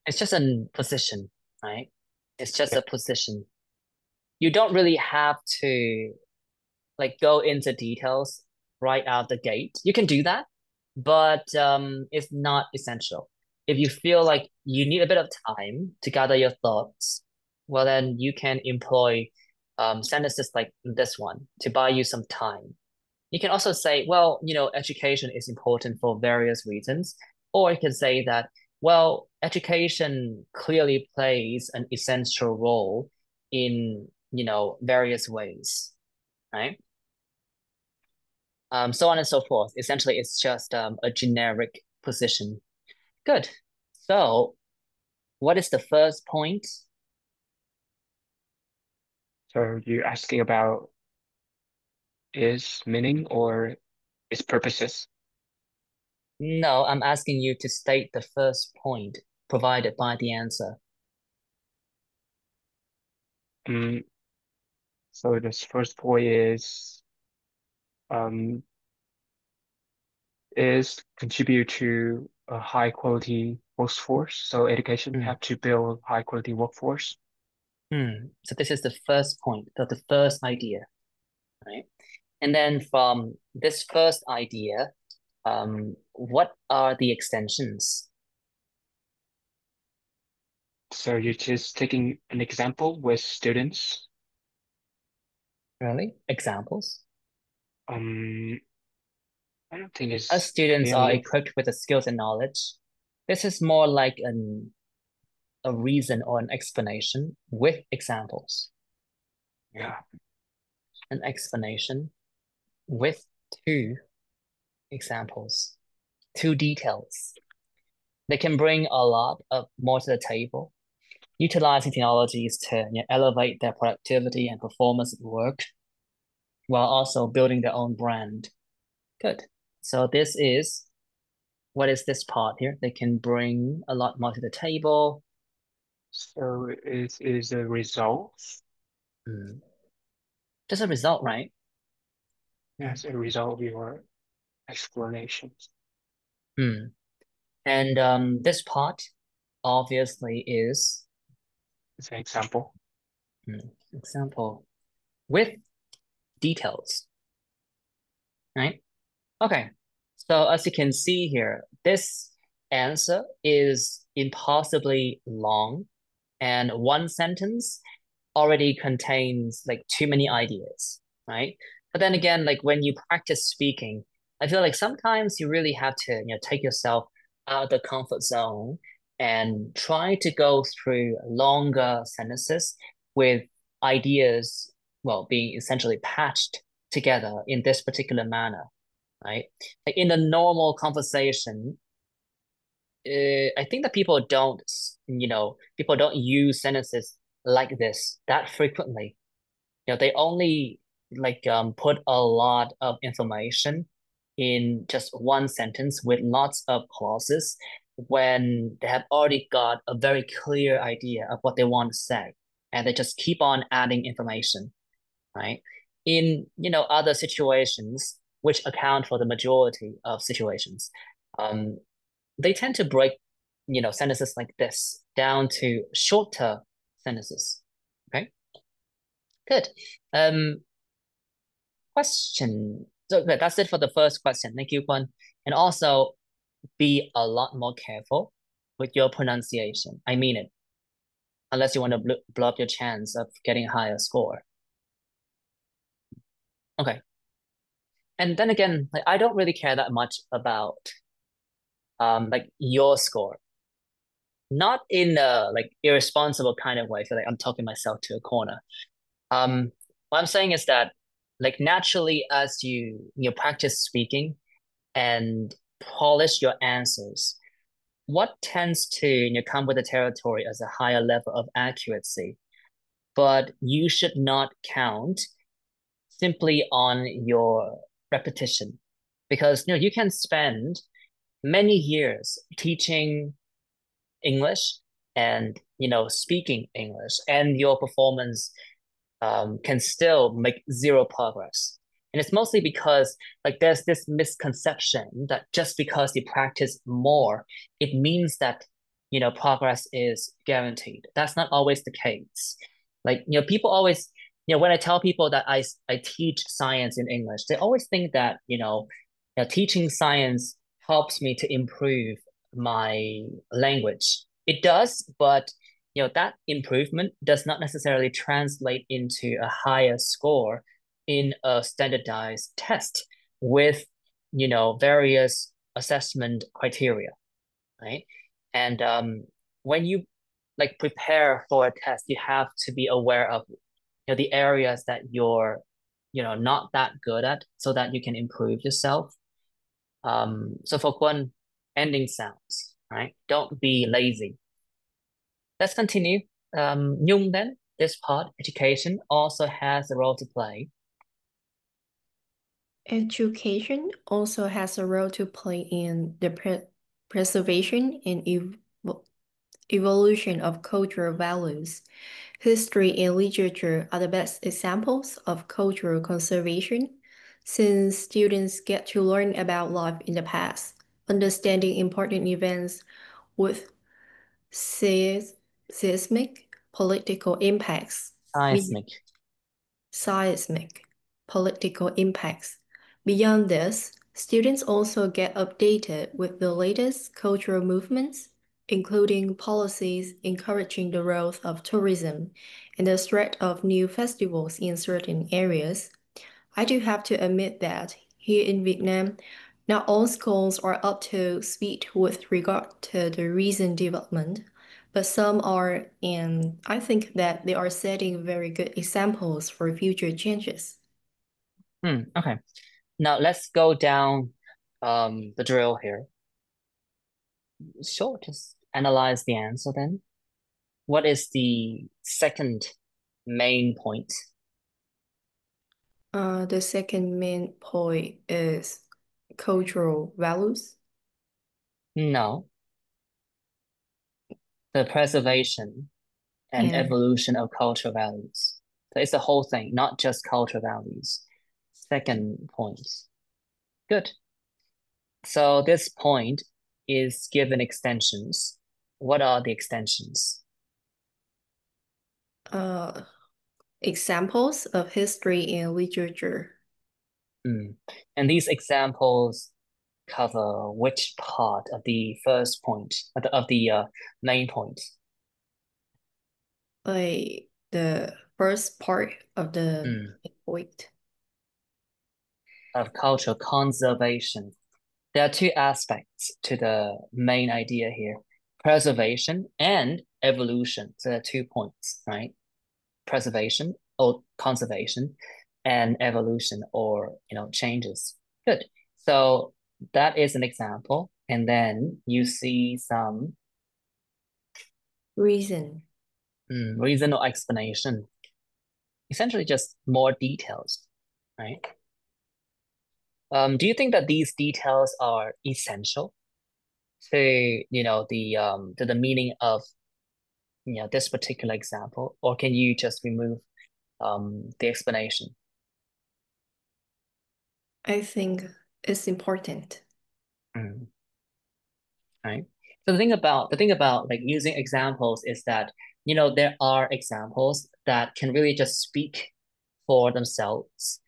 It's just a position, right? It's just yeah, a position. You don't really have to like go into details right out the gate. You can do that, but it's not essential. If you feel like you need a bit of time to gather your thoughts, well, then you can employ sentences like this one to buy you some time. You can also say, well, education is important for various reasons, or you can say that, well, education clearly plays an essential role in, various ways, right? So on and so forth. Essentially, it's just a generic position. Good. So what is the first point? So you're asking about its meaning or its purposes? No, I'm asking you to state the first point provided by the answer. Um, so this first point um, is contribute to a high quality workforce. So education Hmm. have to build high quality workforce. So this is the first point, the first idea, right? And then from this first idea, what are the extensions? So you're just taking an example with students. Really? Examples? Um, I don't think As it's students are really, equipped with the skills and knowledge, this is more like a reason or an explanation with examples, right? yeah. An explanation with two examples, two details. They can bring a lot of more to the table, utilizing technologies to elevate their productivity and performance at work while also building their own brand. Good. So what is this part here? They can bring a lot more to the table. So it is a result. Just a result, right? Yes, a result of your explanations. And this part obviously is As an example. example with details, right? Okay. So as you can see here, this answer is impossibly long, and one sentence already contains like too many ideas, right? But then again, like when you practice speaking, I feel like sometimes you really have to, take yourself out of the comfort zone and try to go through longer sentences with ideas, well, being essentially patched together in this particular manner, right? Like in the normal conversation, I think that people don't use sentences like this that frequently. They only like put a lot of information in just one sentence with lots of clauses when they have already got a very clear idea of what they want to say, and they just keep on adding information, right? In other situations, which account for the majority of situations, um, they tend to break, sentences like this down to shorter sentences. Okay, good. Um, question. So good, that's it for the first question. Thank you, Quan. And also, be a lot more careful with your pronunciation. I mean it, unless you want to blow up your chance of getting a higher score. Okay. And then again, like I don't really care that much about like your score. Not in a like irresponsible kind of way. I feel like I'm talking myself to a corner. Um, what I'm saying is that like naturally as you practice speaking and polish your answers, what tends to come with the territory as a higher level of accuracy. But you should not count simply on your repetition because you can spend many years teaching English and speaking English, and your performance can still make zero progress. And it's mostly because like there's this misconception that just because you practice more, it means that progress is guaranteed. That's not always the case. Like people always when I tell people that I teach science in English, they always think that teaching science helps me to improve my language. It does, but that improvement does not necessarily translate into a higher score in a standardized test with various assessment criteria, right? And when you like prepare for a test, you have to be aware of the areas that you're not that good at so that you can improve yourself. So for Quân, ending sounds, right? Don't be lazy. Let's continue. Nhung then, this part, education also has a role to play. Education also has a role to play in the preservation and evolution of cultural values. History and literature are the best examples of cultural conservation, since students get to learn about life in the past, understanding important events with seismic political impacts. Seismic political impacts. Beyond this, students also get updated with the latest cultural movements, including policies encouraging the growth of tourism and the threat of new festivals in certain areas. I do have to admit that here in Vietnam, not all schools are up to speed with regard to the recent development, but some are, and I think that they are setting very good examples for future changes. Okay. Now let's go down the drill here. Sure, just analyze the answer then. What is the second main point? The second main point is cultural values. No. The preservation and evolution of cultural values. So it's the whole thing, not just cultural values. Second point. Good. So this point is given extensions. What are the extensions? Examples of history and literature. And these examples cover which part of the first point, of the main point? Like the first part of the point. Of cultural conservation. There are two aspects to the main idea here: preservation and evolution. So there are 2 points, right? Preservation or conservation and evolution, or changes. Good. So that is an example. And then you see some reason or explanation. Essentially just more details, right? Do you think that these details are essential to the meaning of this particular example, or can you just remove the explanation? I think it's important. Right. So the thing about like using examples is that there are examples that can really just speak for themselves,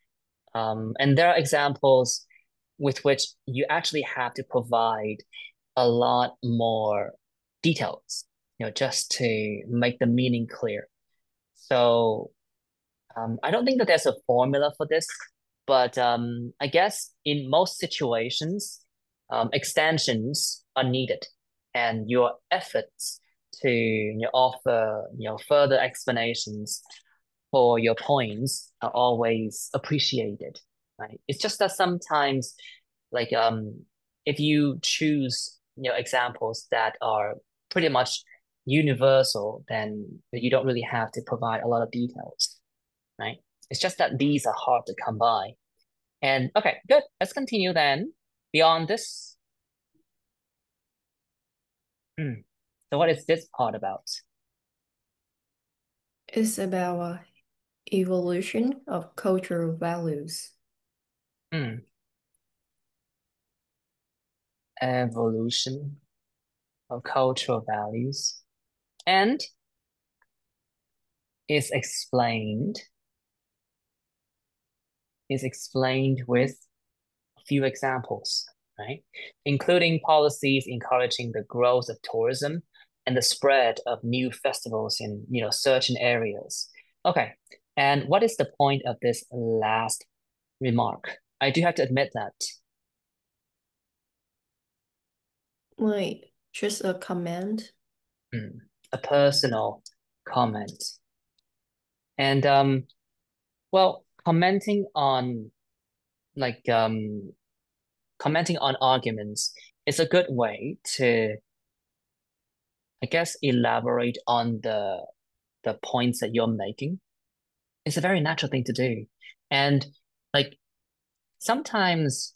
and there are examples with which you actually have to provide a lot more details, just to make the meaning clear. So I don't think that there's a formula for this, but I guess in most situations, extensions are needed, and your efforts to offer further explanations for your points are always appreciated, right? It's just that sometimes, like if you choose examples that are pretty much universal, then you don't really have to provide a lot of details, right? It's just that these are hard to come by. And okay, good. Let's continue then. Beyond this. So what is this part about? It's about evolution of cultural values. Evolution of cultural values. And is explained with a few examples, right? Including policies encouraging the growth of tourism and the spread of new festivals in certain areas. Okay, and what is the point of this last remark? I do have to admit that. Like just a comment. a personal comment. And well, commenting on arguments is a good way to, I guess, elaborate on the points that you're making. It's a very natural thing to do. And like sometimes,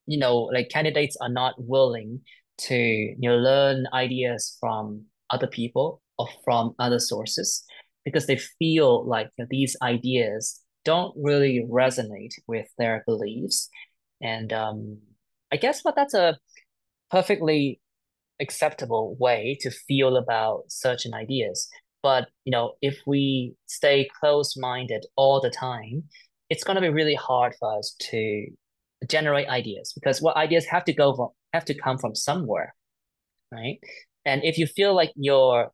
like candidates are not willing to, learn ideas from other people or from other sources because they feel like these ideas don't really resonate with their beliefs. And I guess that's a perfectly acceptable way to feel about certain ideas. But, if we stay close-minded all the time, it's going to be really hard for us to generate ideas because what ideas have to come from somewhere, right? And if you feel like you're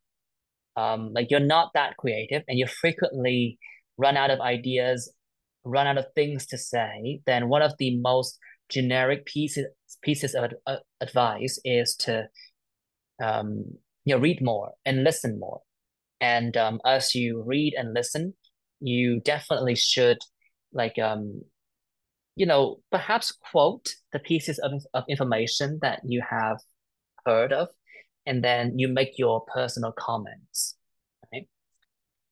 not that creative and you frequently run out of ideas, run out of things to say, then one of the most generic pieces of advice is to read more and listen more. And as you read and listen, you definitely should like perhaps quote the pieces of information that you have heard of, and then you make your personal comments, right?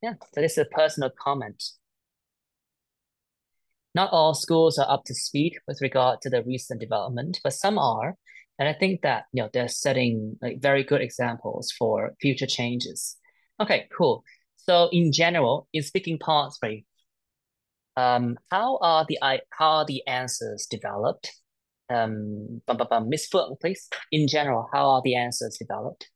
Yeah, so this is a personal comment. Not all schools are up to speed with regard to the recent development, but some are. And I think that, they're setting like very good examples for future changes. Okay, cool. So in general, in speaking part 3, how are the answers developed? Miss Phượng, please. In general, how are the answers developed?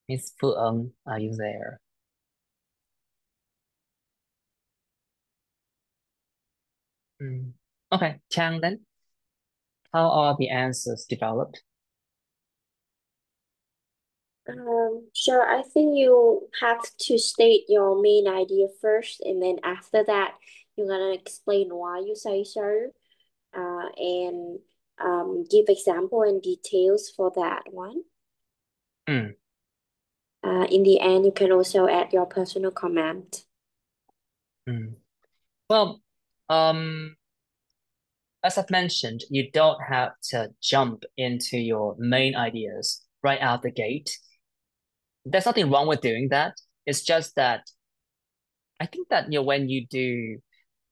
Miss Phượng, are you there? Okay, Chang then. How are the answers developed? So I think you have to state your main idea first, and then after that, you're gonna explain why you say so, and give example and details for that one. Mm. In the end, you can also add your personal comment. Well, as I've mentioned, you don't have to jump into your main ideas right out the gate. There's nothing wrong with doing that. It's just that I think that when you do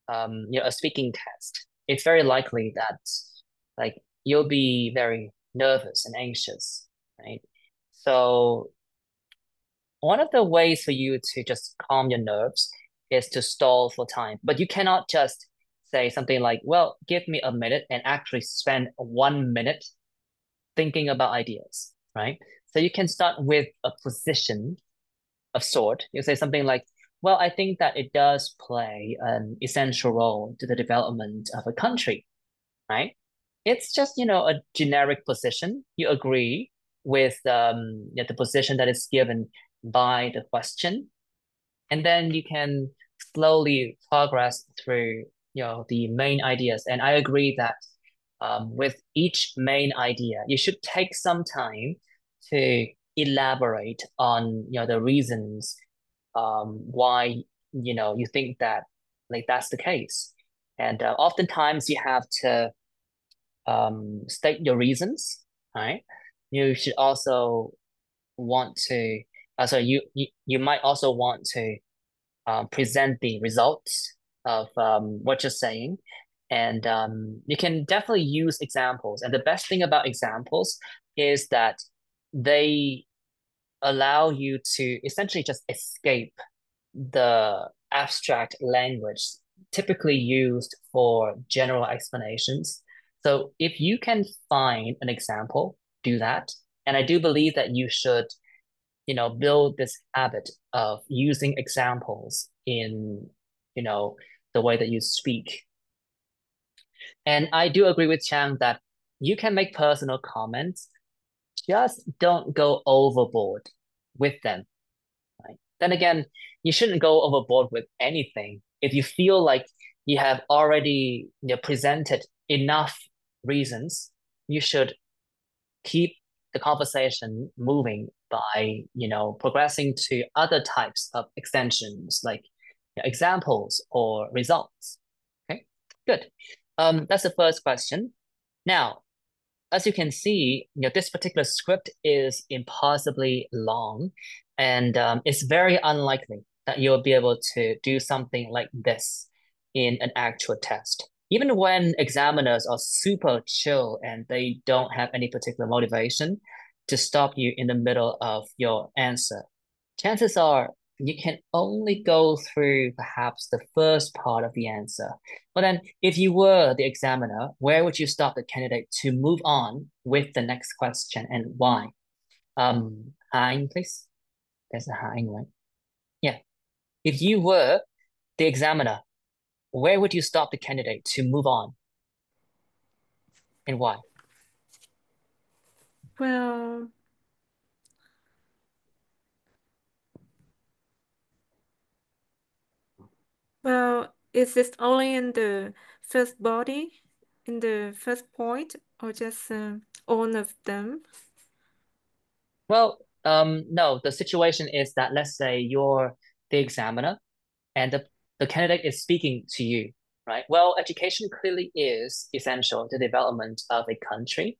a speaking test, it's very likely that like you'll be very nervous and anxious, right? So one of the ways for you to just calm your nerves is to stall for time. But you cannot just say something like, well, give me a minute and actually spend 1 minute thinking about ideas, right? So you can start with a position of sort. You say something like, well, I think that it does play an essential role to the development of a country, right? It's just, a generic position. You agree with the position that is given by the question. And then you can slowly progress through, the main ideas. And I agree that with each main idea, you should take some time to elaborate on, the reasons why, you think that like that's the case. And oftentimes you have to state your reasons, right? You should also want to, you might also want to present the results of what you're saying. And you can definitely use examples. And the best thing about examples is that they allow you to essentially just escape the abstract language typically used for general explanations. So if you can find an example, do that. And I do believe that you should, build this habit of using examples in, the way that you speak. And I do agree with Chang that you can make personal comments, just don't go overboard with them. Right? Then again, you shouldn't go overboard with anything, if you feel like you have already presented enough reasons, you should keep the conversation moving by progressing to other types of extensions like examples or results. Okay, good. That's the first question. Now, as you can see, this particular script is impossibly long, and it's very unlikely that you'll be able to do something like this in an actual test. Even when examiners are super chill and they don't have any particular motivation to stop you in the middle of your answer, chances are you can only go through perhaps the first part of the answer. But then if you were the examiner, where would you stop the candidate to move on with the next question and why? Hein, please. There's a Hein, right? Yeah. If you were the examiner, where would you stop the candidate to move on and why? Well, is this only in the first body, in the first point, or just all of them? Well, no, the situation is that let's say you're the examiner and the candidate is speaking to you, right? Well, education clearly is essential to the development of a country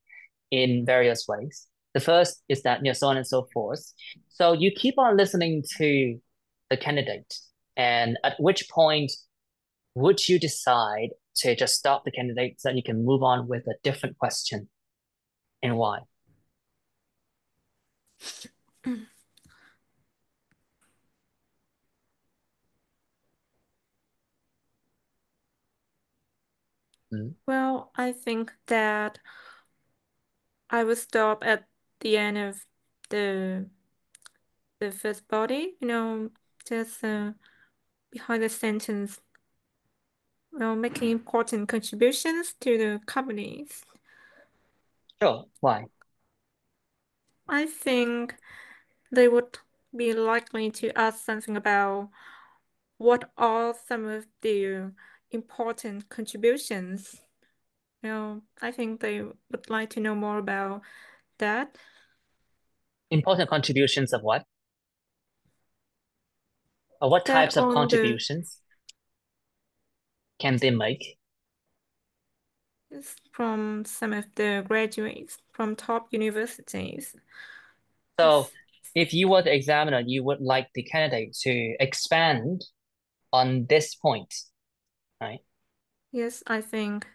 in various ways. The first is that, so on and so forth. So you keep on listening to the candidate, and at which point would you decide to just stop the candidate so that you can move on with a different question and why? Well, I think that I would stop at the end of the first body, just behind the sentence, making important contributions to the companies. Sure, why? I think they would be likely to ask something about what are some of the important contributions. I think they would like to know more about that. Important contributions of what? Or what That types of on the contributions can they make? from some of the graduates from top universities. So if you were the examiner, you would like the candidate to expand on this point, right? Yes, I think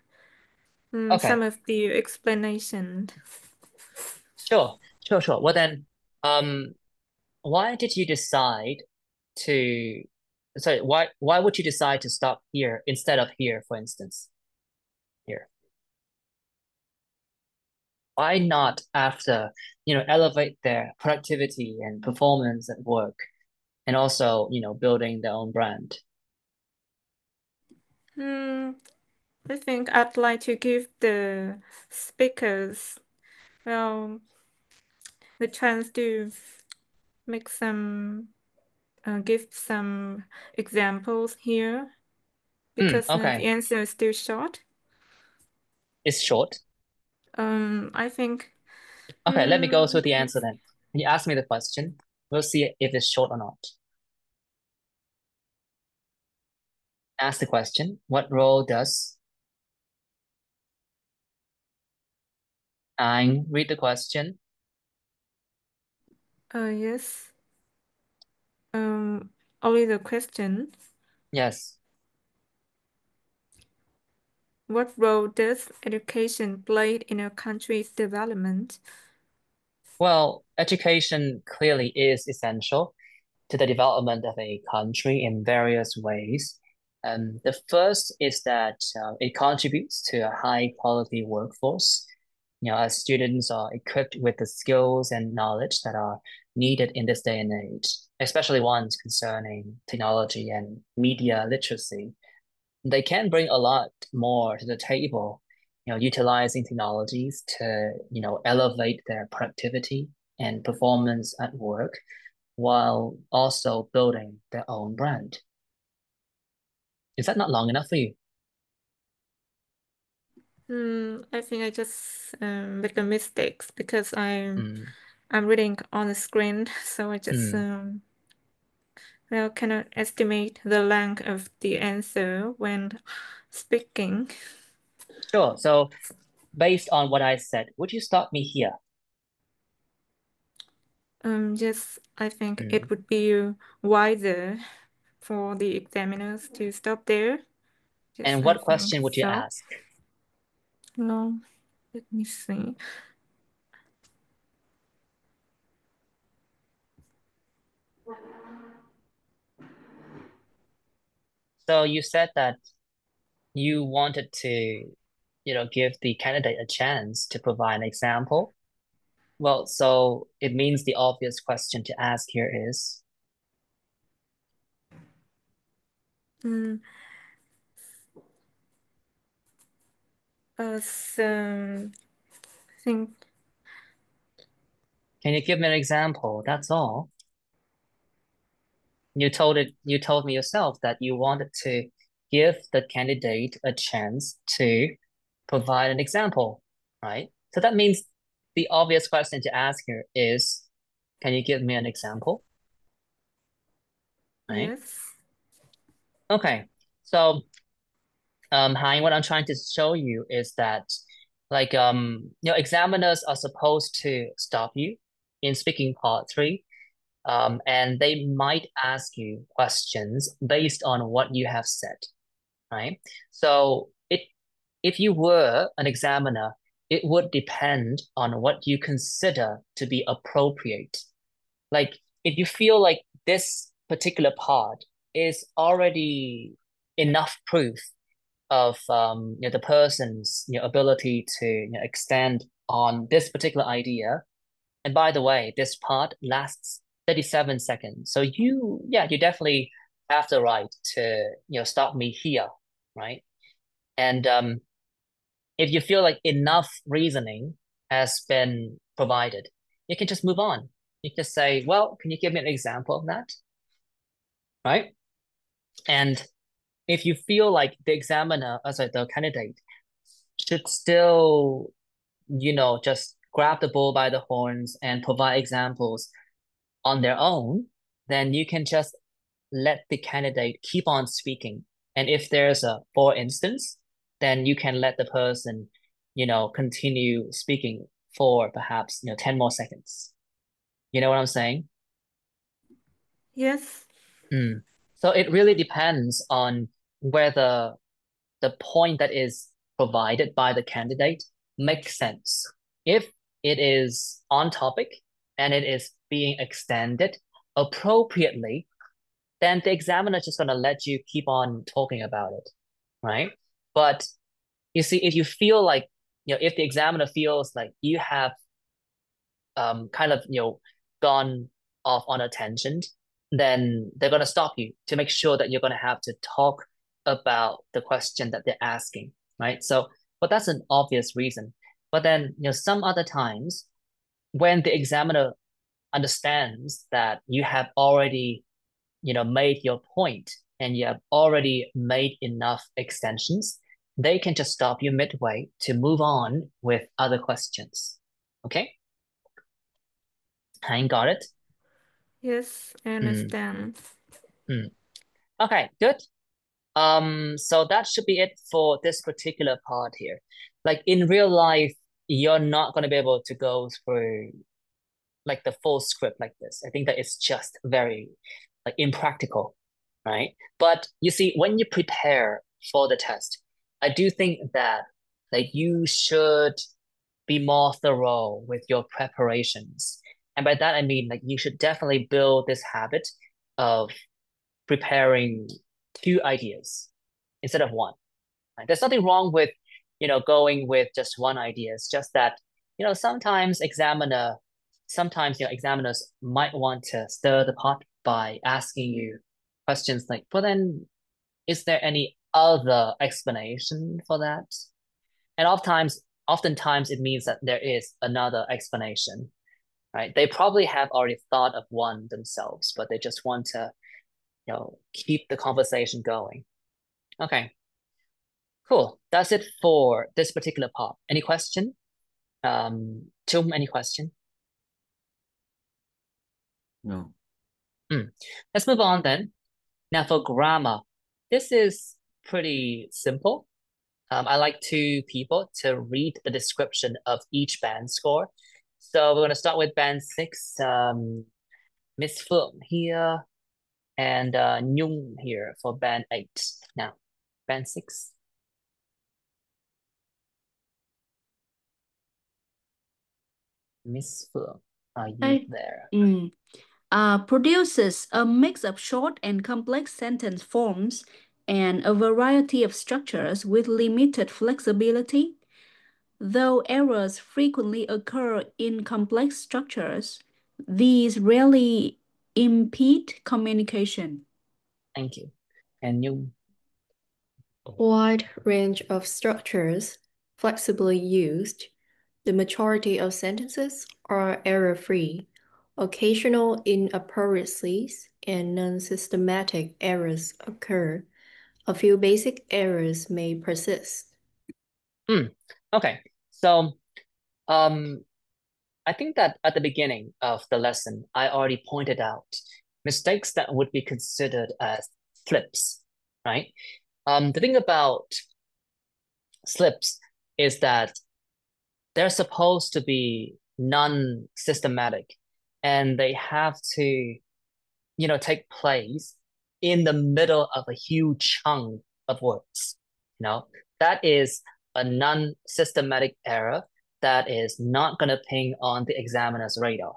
Okay, some of the explanation. sure. Well then, why did you decide to, sorry, why would you decide to stop here instead of here, for instance? Here. Why not after, elevate their productivity and performance at work and also, building their own brand? I think I'd like to give the speakers, the chance to make some, give some examples here because the Okay, answer is still short. it's short. I think. Okay, let me go through the Yes. answer then. You ask me the question. We'll see if it's short or not. Ask the question. What role does I read the question? Yes. Only the question. Yes. What role does education play in a country's development? Well, education clearly is essential to the development of a country in various ways. The first is that it contributes to a high quality workforce. As students are equipped with the skills and knowledge that are needed in this day and age, especially ones concerning technology and media literacy, they can bring a lot more to the table, utilizing technologies to, elevate their productivity and performance at work while also building their own brand. Is that not long enough for you? I think I just make a mistakes because Mm. I'm reading on the screen, so I just well, cannot estimate the length of the answer when speaking. Sure. So based on what I said, would you stop me here? Yes, I think it would be wiser for the examiners to stop there. Yes, And I what think question would you so. ask? No, let me see. So you said that you wanted to, give the candidate a chance to provide an example. Well, so it means the obvious question to ask here is, Mm, so I think can you give me an example? That's all. You told me yourself that you wanted to give the candidate a chance to provide an example, right? So that means the obvious question to ask here is, can you give me an example? Right? yes. Okay. So, Hein, what I'm trying to show you is that, like, examiners are supposed to stop you in speaking part three, and they might ask you questions based on what you have said, right? So if you were an examiner, it would depend on what you consider to be appropriate. Like if you feel like this particular part is already enough proof of the person's ability to extend on this particular idea. And by the way, this part lasts 37 seconds. So you definitely have the right to stop me here, right? And if you feel like enough reasoning has been provided, you can just move on. You can just say, well, can you give me an example of that? Right? And if you feel like the examiner, sorry, the candidate should still, just grab the bull by the horns and provide examples on their own, then you can just let the candidate keep on speaking. And if there's a for instance, then you can let the person, continue speaking for perhaps, 10 more seconds. You know what I'm saying? Yes. So it really depends on whether the point that is provided by the candidate makes sense. If it is on topic and it is being extended appropriately, then the examiner is just going to let you keep on talking about it, right? But you see, if you feel like, if the examiner feels like you have kind of, gone off on a tangent, then they're going to stop you to make sure that you're going to have to talk about the question that they're asking, right? So, but that's an obvious reason. But then, some other times when the examiner understands that you have already, made your point and you have already made enough extensions, they can just stop you midway to move on with other questions. Okay? I got it. Yes, I understand. Okay, good. So that should be it for this particular part here. Like in real life, you're not going to be able to go through like the full script like this. I think that it's just very like impractical, right? But you see, when you prepare for the test, I do think that like you should be more thorough with your preparations. And by that I mean like you should definitely build this habit of preparing two ideas instead of one. Right? There's nothing wrong with, going with just one idea. It's just that, sometimes, examiners might want to stir the pot by asking you questions like, but then is there any other explanation for that? And oftentimes it means that there is another explanation, right? They probably have already thought of one themselves, but they just want to, keep the conversation going. Okay, cool. That's it for this particular part. Any question? Chung, any question? No. Let's move on then. Now for grammar, this is pretty simple. I like two people to read the description of each band score. So we're going to start with band 6, Miss Phượng here, and Nhung here for band 8. Now, band 6. Miss Phượng, are you there? Produces a mix of short and complex sentence forms and a variety of structures with limited flexibility. Though errors frequently occur in complex structures, these rarely impede communication. Thank you. And Nhung? Wide range of structures, flexibly used. The majority of sentences are error-free. Occasional inaccuracies and non-systematic errors occur. A few basic errors may persist. Okay, so I think that at the beginning of the lesson, I already pointed out mistakes that would be considered as slips, right? The thing about slips is that they're supposed to be non-systematic, and they have to, take place in the middle of a huge chunk of words. That is a non-systematic error that is not going to ping on the examiner's radar.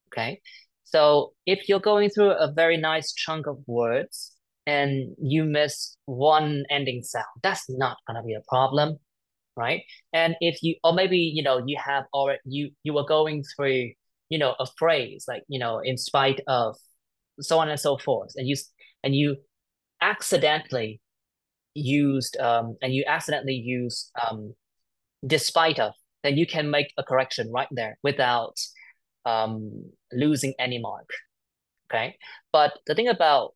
Okay, so if you're going through a very nice chunk of words and you miss one ending sound, that's not going to be a problem, right? And if you, or maybe, you have already, you were going through, a phrase like, in spite of, so on and so forth, and you accidentally used despite of, then you can make a correction right there without losing any mark. Okay, but the thing about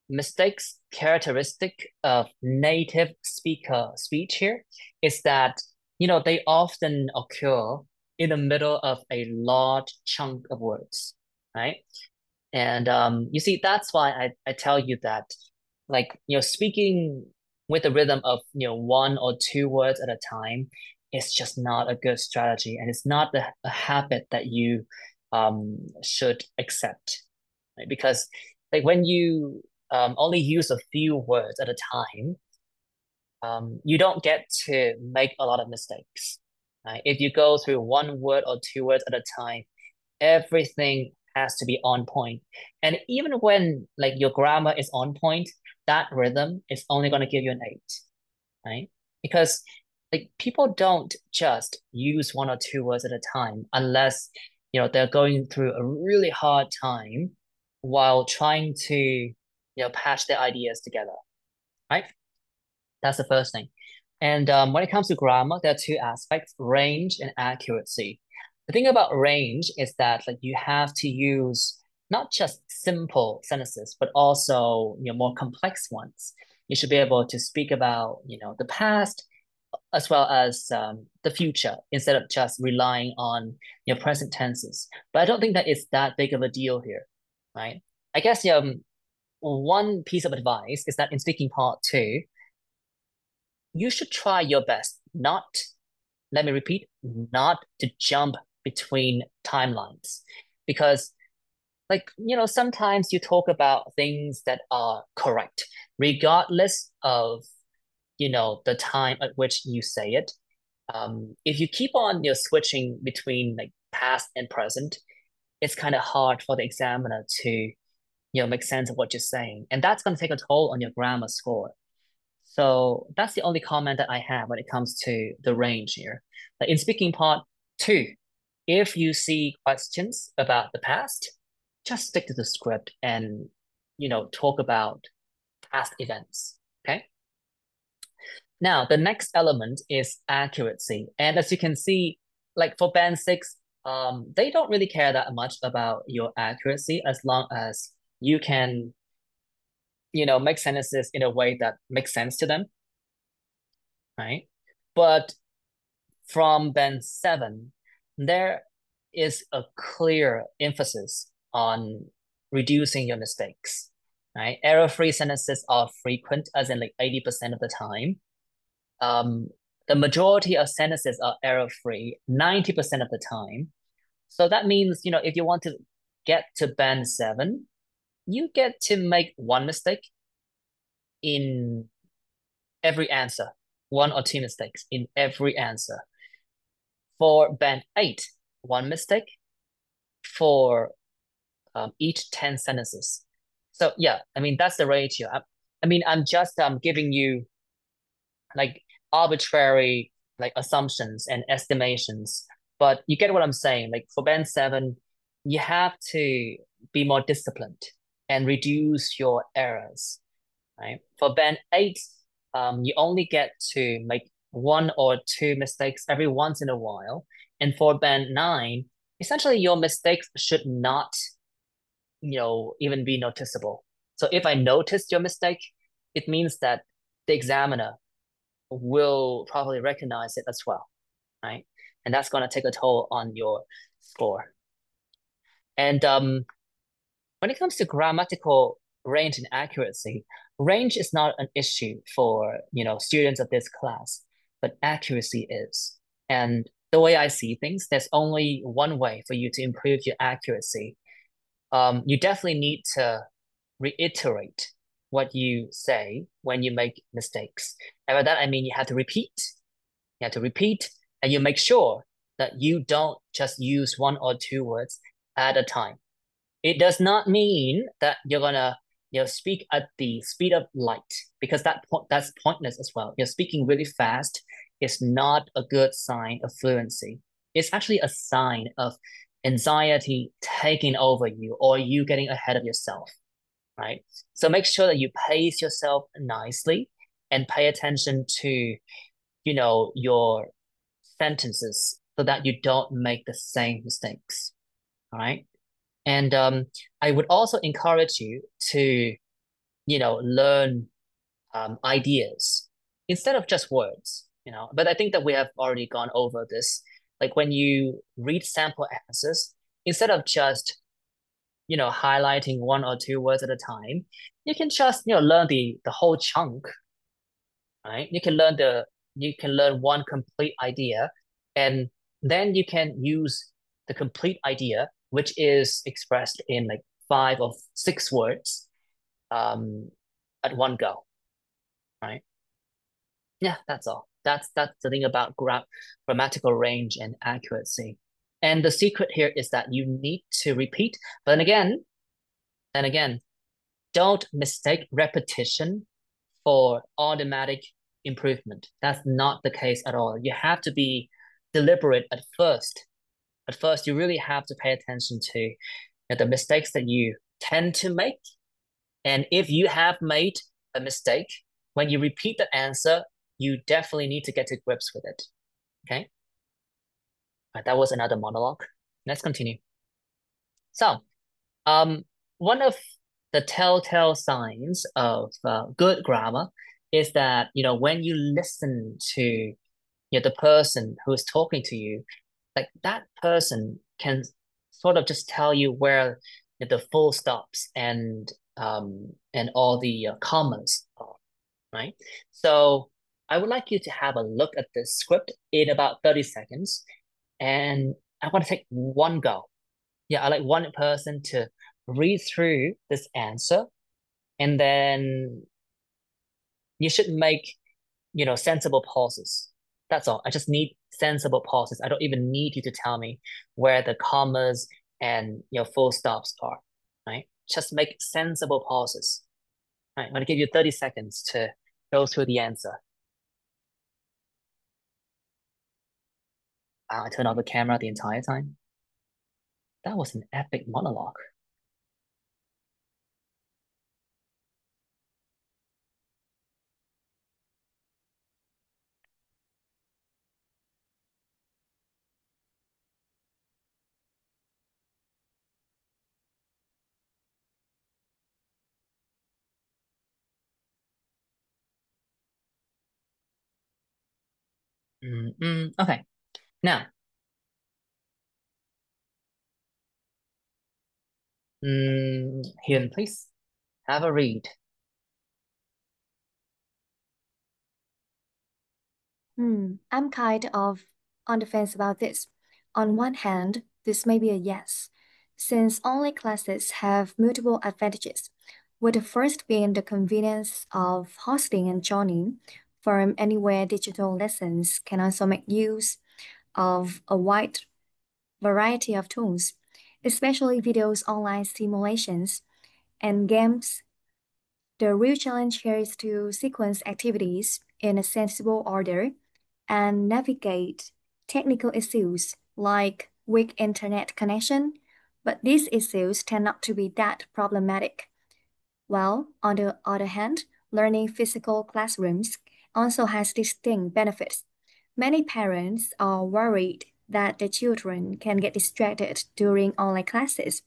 mistakes characteristic of native speaker speech here is that they often occur in the middle of a large chunk of words, right? And you see, that's why I tell you that, like, speaking with the rhythm of one or two words at a time is just not a good strategy, and it's not a habit that you should accept, right? Because like when you only use a few words at a time, you don't get to make a lot of mistakes, right? If you go through one word or two words at a time, everything has to be on point. And even when like your grammar is on point, that rhythm is only going to give you an 8, right? Because like people don't just use one or two words at a time unless they're going through a really hard time while trying to patch their ideas together, right? That's the first thing. And when it comes to grammar, there are two aspects: range and accuracy. The thing about range is that like you have to use not just simple sentences, but also more complex ones. You should be able to speak about the past as well as the future instead of just relying on your present tenses. But I don't think that it's that big of a deal here, right? I guess one piece of advice is that in speaking part 2, you should try your best not, let me repeat, not to jump between timelines. Because like, sometimes you talk about things that are correct, regardless of, the time at which you say it. If you keep on, switching between like past and present, it's kind of hard for the examiner to, make sense of what you're saying. And that's going to take a toll on your grammar score. So that's the only comment that I have when it comes to the range here. Like in speaking part 2, if you see questions about the past, just stick to the script and, talk about past events, okay? Now, the next element is accuracy. And as you can see, like for band 6, they don't really care that much about your accuracy as long as you can make sentences in a way that makes sense to them, right? But from band 7, there is a clear emphasis on reducing your mistakes, right? Error-free sentences are frequent, as in like 80% of the time. The majority of sentences are error-free 90% of the time. So that means, if you want to get to band 7, you get to make one mistake in every answer, one or two mistakes in every answer. For band 8, one mistake for each 10 sentences. So yeah, that's the ratio. I'm just giving you like arbitrary like assumptions and estimations, but you get what I'm saying. Like for band 7, you have to be more disciplined and reduce your errors, right? For band 8, you only get to make one or two mistakes every once in a while. And for band 9, essentially your mistakes should not, even be noticeable. So if I noticed your mistake, it means that the examiner will probably recognize it as well, right? And that's going to take a toll on your score. And when it comes to grammatical range and accuracy, range is not an issue for, students of this class, but accuracy is. And the way I see things, there's only one way for you to improve your accuracy. You definitely need to reiterate what you say when you make mistakes. And by that, I mean you have to repeat. You have to repeat, and you make sure that you don't just use one or two words at a time. It does not mean that you're gonna, speak at the speed of light, because that's pointless as well. You're speaking really fast is not a good sign of fluency. It's actually a sign of anxiety taking over you or you getting ahead of yourself, right? So make sure that you pace yourself nicely and pay attention to, your sentences so that you don't make the same mistakes, all right? And I would also encourage you to, learn ideas instead of just words, But I think that we have already gone over this. Like when you read sample answers, instead of just, highlighting one or two words at a time, you can just, learn the whole chunk, right? You can learn one complete idea, and then you can use the complete idea, which is expressed in like 5 or 6 words, at one go, right? Yeah, that's all. That's the thing about grammatical range and accuracy. And the secret here is that you need to repeat, but then again, don't mistake repetition for automatic improvement. That's not the case at all. You have to be deliberate at first. At first, you really have to pay attention to the mistakes that you tend to make. And if you have made a mistake, when you repeat the answer, you definitely need to get to grips with it. Okay? That was another monologue. Let's continue. So, one of the telltale signs of good grammar is that, when you listen to the person who is talking to you, like that person can sort of just tell you where the full stops and all the commas are, right? So I would like you to have a look at this script in about 30 seconds, and I want to take one go. Yeah, I like one person to read through this answer, and then you should make, sensible pauses. That's all. I just need sensible pauses. I don't even need you to tell me where the commas and full stops are, right? Just make sensible pauses. Right, I'm gonna give you 30 seconds to go through the answer. I turned off the camera the entire time. That was an epic monologue. Okay. Now, Hiền, please have a read. I'm kind of on the fence about this. On one hand, this may be a yes, since online classes have multiple advantages, with the first being the convenience of hosting and joining from anywhere. Digital lessons can also make use of a wide variety of tools, especially videos, online simulations, and games. The real challenge here is to sequence activities in a sensible order and navigate technical issues like weak internet connection, but these issues tend not to be that problematic. While, on the other hand, learning physical classrooms also has distinct benefits. Many parents are worried that their children can get distracted during online classes,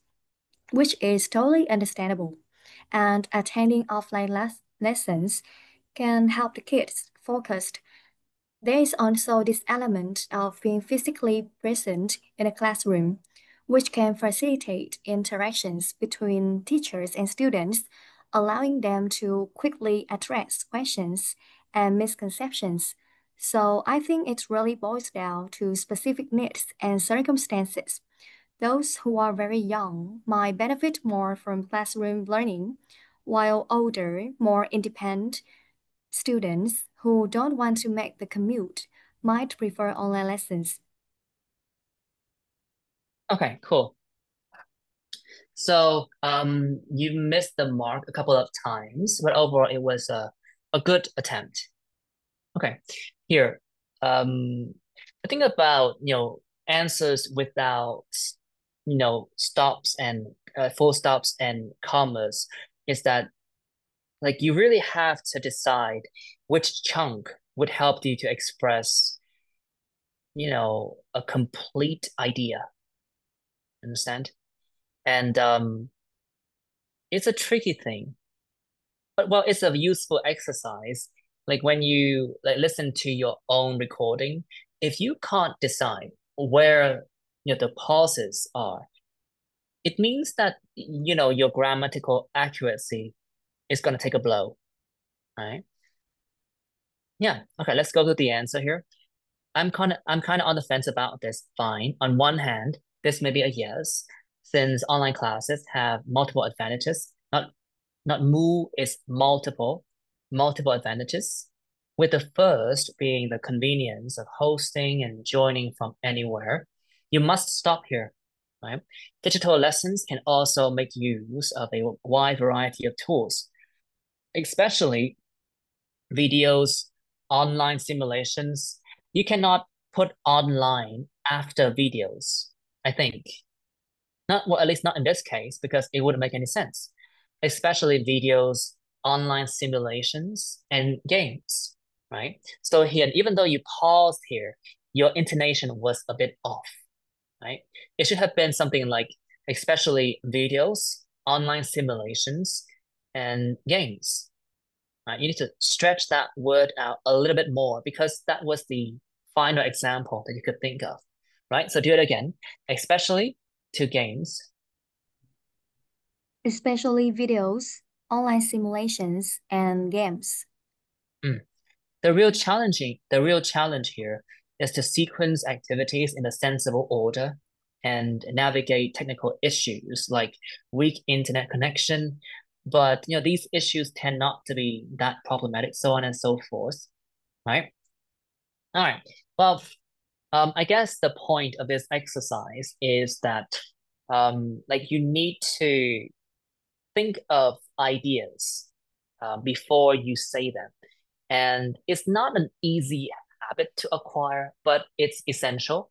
which is totally understandable. And attending offline lessons can help the kids focus. There is also this element of being physically present in a classroom, which can facilitate interactions between teachers and students, allowing them to quickly address questions and misconceptions. So I think it really boils down to specific needs and circumstances. Those who are very young might benefit more from classroom learning, while older, more independent students who don't want to make the commute might prefer online lessons. Okay, cool. So you missed the mark a couple of times, but overall it was a good attempt. Okay, here. The thing about, answers without, stops and full stops and commas is that, like, you really have to decide which chunk would help you to express, a complete idea. Understand? And it's a tricky thing, but well, it's a useful exercise. Like when you like listen to your own recording, if you can't decide where the pauses are, it means that your grammatical accuracy is gonna take a blow, right? Yeah. Okay, let's go to the answer here. I'm kind of on the fence about this. Fine. On one hand, this may be a yes, since online classes have multiple advantages. Not mu is multiple advantages. With the first being the convenience of hosting and joining from anywhere. You must stop here, right? Digital lessons can also make use of a wide variety of tools, especially videos, online simulations. You cannot put online after videos, I think. Not well, at least not in this case, because it wouldn't make any sense, especially videos, online simulations, and games, right? So here, even though you paused here, your intonation was a bit off, right? It should have been something like, especially videos, online simulations, and games. Right? You need to stretch that word out a little bit more because that was the final example that you could think of, right? So do it again, especially to games. Especially videos, online simulations, and games. The real challenge here is to sequence activities in a sensible order and navigate technical issues like weak internet connection. But these issues tend not to be that problematic, so on and so forth, right? All right. Well, I guess the point of this exercise is that like you need to think of ideas before you say them. And it's not an easy habit to acquire, but it's essential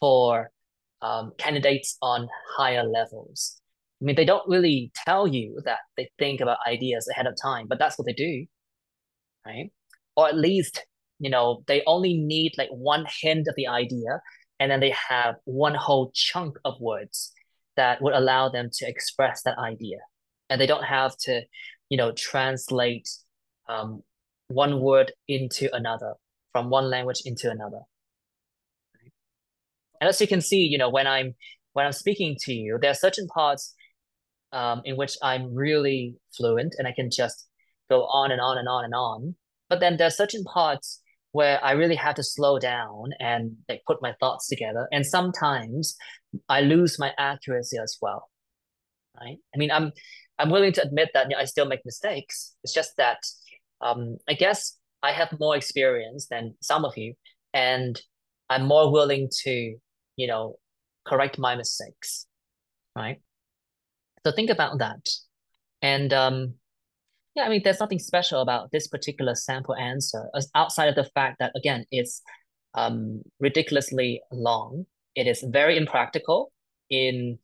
for candidates on higher levels. I mean, they don't really tell you that they think about ideas ahead of time, but that's what they do, right? Or at least, they only need like one hint of the idea, and then they have one whole chunk of words that would allow them to express that idea. And they don't have to, translate um, one word into another from one language into another. And as you can see, when I'm speaking to you, there are certain parts in which I'm really fluent and I can just go on and on and on and on. But then there are certain parts where I really have to slow down and like put my thoughts together. And sometimes I lose my accuracy as well. Right? I mean, I'm willing to admit that I still make mistakes. It's just that I guess I have more experience than some of you, and I'm more willing to, correct my mistakes, right? So think about that. And yeah, I mean, there's nothing special about this particular sample answer outside of the fact that, again, it's ridiculously long. It is very impractical in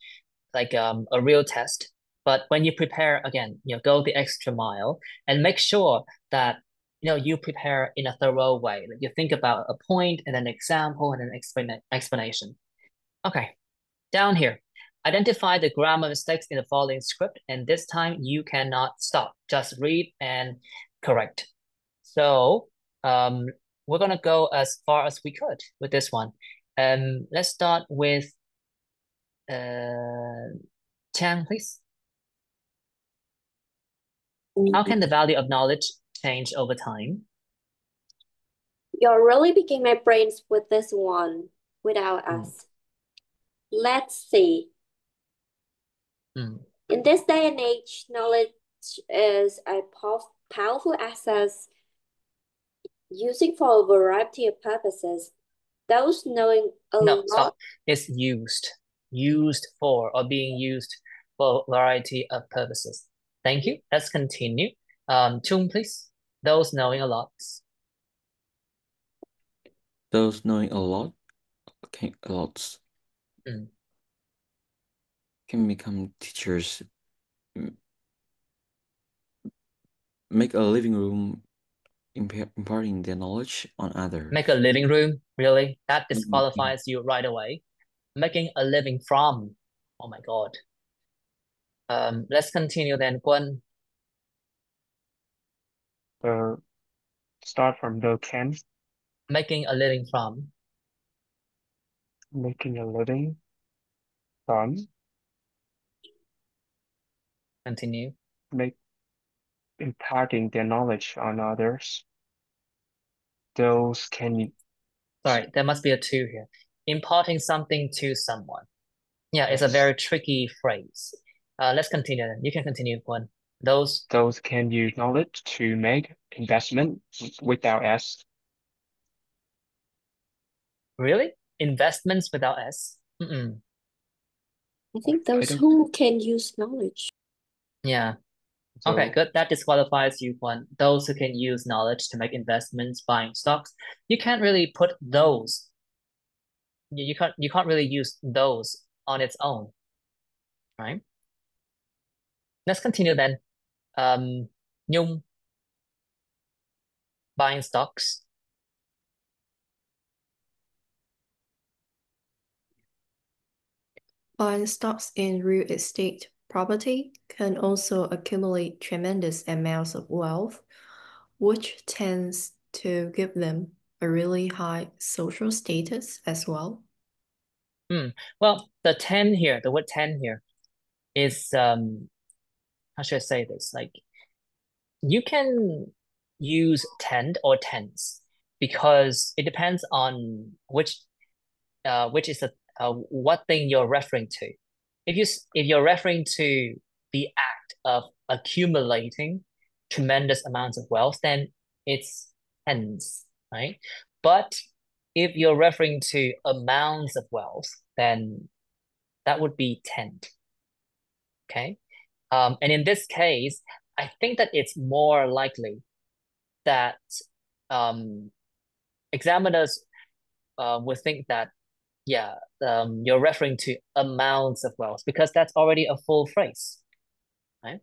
like a real test. But when you prepare, again, go the extra mile and make sure that you prepare in a thorough way. Like you think about a point and an example and an explanation. Okay, down here. Identify the grammar mistakes in the following script, and this time you cannot stop. Just read and correct. So we're gonna go as far as we could with this one. Let's start with Chang, please. How can the value of knowledge change over time? You're really picking my brains with this one without us. Let's see. In this day and age, knowledge is a powerful asset using for a variety of purposes. Those knowing a lot. Stop. It's used for or being used for a variety of purposes. Thank you. Let's continue. Chung, please. Those knowing a lot. Those knowing a lot, okay, a lot, can become teachers, make a living room, imparting their knowledge on others. Make a living room, really? That disqualifies you right away. Making a living from. Oh my God. Let's continue then, Quân. Start from the can. Making a living from. Making a living from. Continue. Imparting their knowledge on others. Those can. Sorry, there must be a two here. Imparting something to someone. Yeah, it's a very tricky phrase. Let's continue then. You can continue, Quân. Those can use knowledge to make investment without S. Really? Investments without S? I think those who can use knowledge. Yeah. Okay, good. That disqualifies you, Quân. Those who can use knowledge to make investments, buying stocks. You can't really put those. You can't really use those on its own, right? Let's continue then. Nhung, buying stocks. Buying stocks in real estate property can also accumulate tremendous amounts of wealth, which tends to give them a really high social status as well. Well, the 10 here, the word 10 here is how should I say this? Like you can use tend or tends because it depends on which is what thing you're referring to. If you're referring to the act of accumulating tremendous amounts of wealth, then it's tends, right? But if you're referring to amounts of wealth, then that would be tend. Okay. And in this case, I think that it's more likely that examiners would think that, yeah, you're referring to amounts of wealth because that's already a full phrase, right?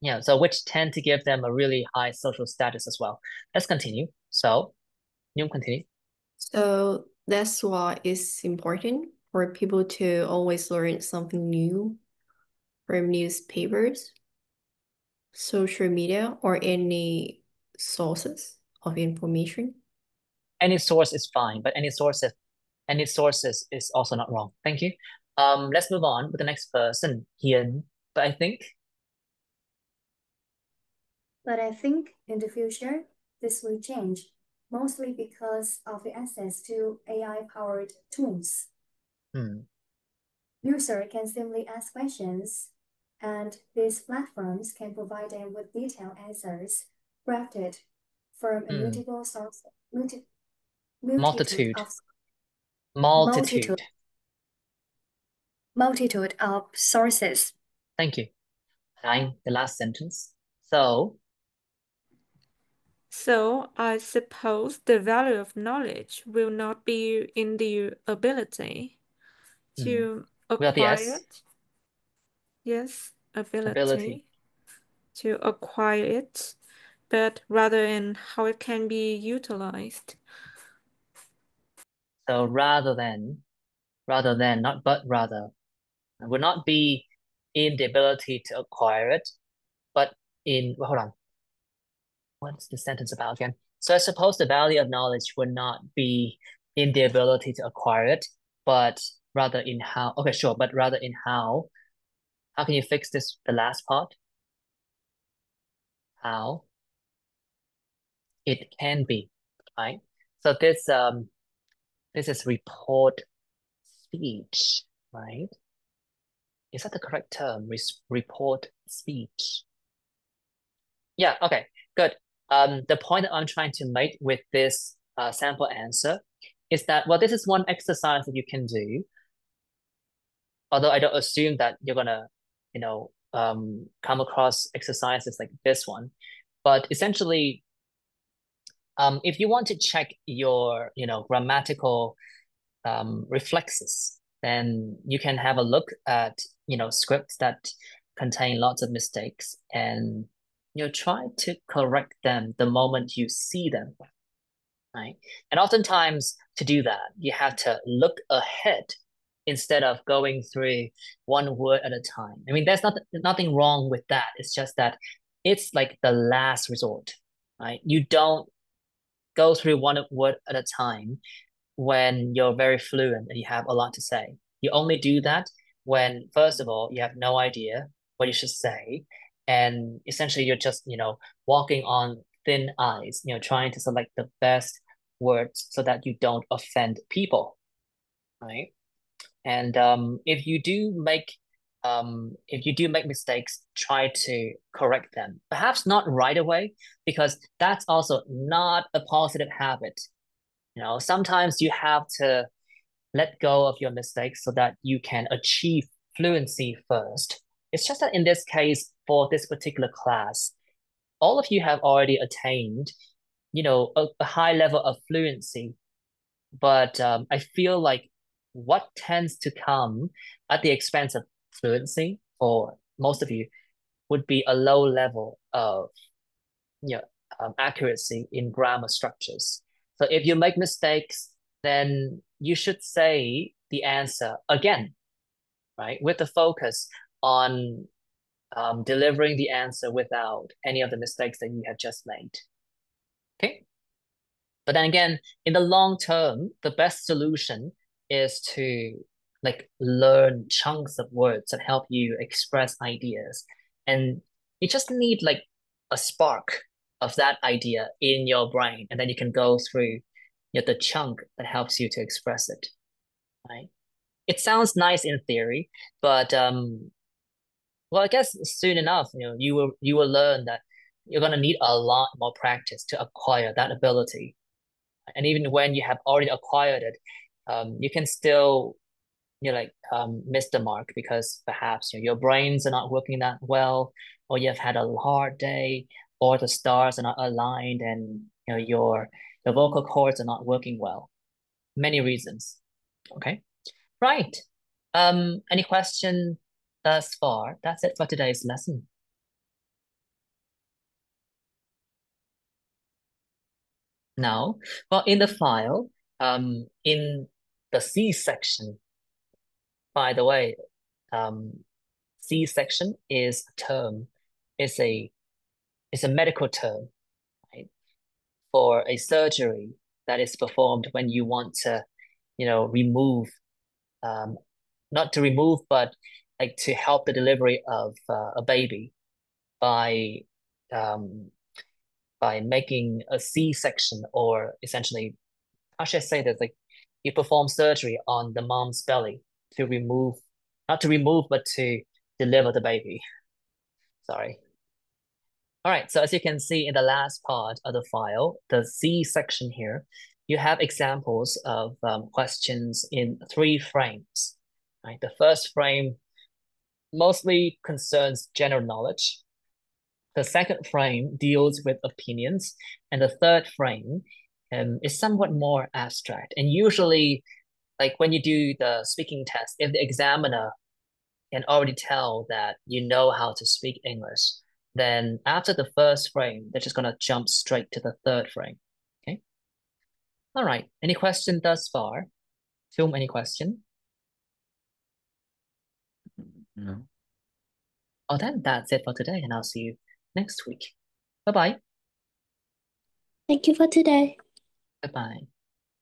Yeah, so which tend to give them a really high social status as well. Let's continue. So, you continue. So that's why it's important for people to always learn something new from newspapers, social media, or any sources of information. Any source is fine, but any sources is also not wrong. Thank you. Let's move on with the next person, Hian. But I think in the future, this will change, mostly because of the access to AI-powered tools. User can simply ask questions, and these platforms can provide them with detailed answers crafted from a multiple source, multitude of sources. Thank you. Nine, the last sentence. So I suppose the value of knowledge will not be in the ability to acquire it. Yes, ability to acquire it, but rather in how it can be utilized. So rather than, not but rather, would not be in the ability to acquire it, but in, well, hold on. What's the sentence about again? So I suppose the value of knowledge would not be in the ability to acquire it, but rather in how, okay, sure, but rather in how can you fix this, the last part? How it can be, right? So this is report speech, right? Is that the correct term? Report speech. Yeah, okay, good. The point that I'm trying to make with this sample answer is that, well, this is one exercise that you can do, although I don't assume that you're gonna, come across exercises like this one. But essentially, if you want to check your, grammatical reflexes, then you can have a look at, scripts that contain lots of mistakes and, try to correct them the moment you see them, right? And oftentimes to do that, you have to look ahead instead of going through one word at a time. I mean, there's nothing wrong with that. It's just that it's like the last resort, right? You don't go through one word at a time when you're very fluent and you have a lot to say. You only do that when, first of all, you have no idea what you should say. And essentially you're just, walking on thin ice, trying to select the best words so that you don't offend people, right? And if you do make mistakes, try to correct them. Perhaps not right away, because that's also not a positive habit. Sometimes you have to let go of your mistakes so that you can achieve fluency first. It's just that in this case, for this particular class, all of you have already attained, a high level of fluency. But I feel like what tends to come at the expense of fluency for most of you would be a low level of, accuracy in grammar structures. So if you make mistakes, then you should say the answer again, right? With the focus on delivering the answer without any of the mistakes that you have just made. Okay? But then again, in the long term, the best solution is to learn chunks of words that help you express ideas. And you just need a spark of that idea in your brain, and then you can go through the chunk that helps you to express it, right? It sounds nice in theory, but well, I guess soon enough, you will learn that you're gonna need a lot more practice to acquire that ability. And even when you have already acquired it, you can still miss the mark because perhaps your brains are not working that well, or you've had a hard day, or the stars are not aligned, and your vocal cords are not working well. Many reasons. Okay, right. Any question thus far? That's it for today's lesson. Now, well, in the file, in the C section, by the way, C section is a term, is a medical term, right? For a surgery that is performed when you want to, remove, not to remove, but like to help the delivery of a baby by um, by making a C-section, or essentially, how should I say this? Like you perform surgery on the mom's belly to remove, not to remove, but to deliver the baby. Sorry. All right, so as you can see in the last part of the file, the C section here, you have examples of questions in 3 frames. Right? The first frame mostly concerns general knowledge. The second frame deals with opinions, and the third frame is somewhat more abstract. And usually, like when you do the speaking test, if the examiner can already tell that you know how to speak English, then after the first frame, they're just gonna jump straight to the third frame. Okay. All right. Any question thus far? Film, any question? No. Oh, then that's it for today, and I'll see you next week. Bye-bye. Thank you for today. Bye-bye.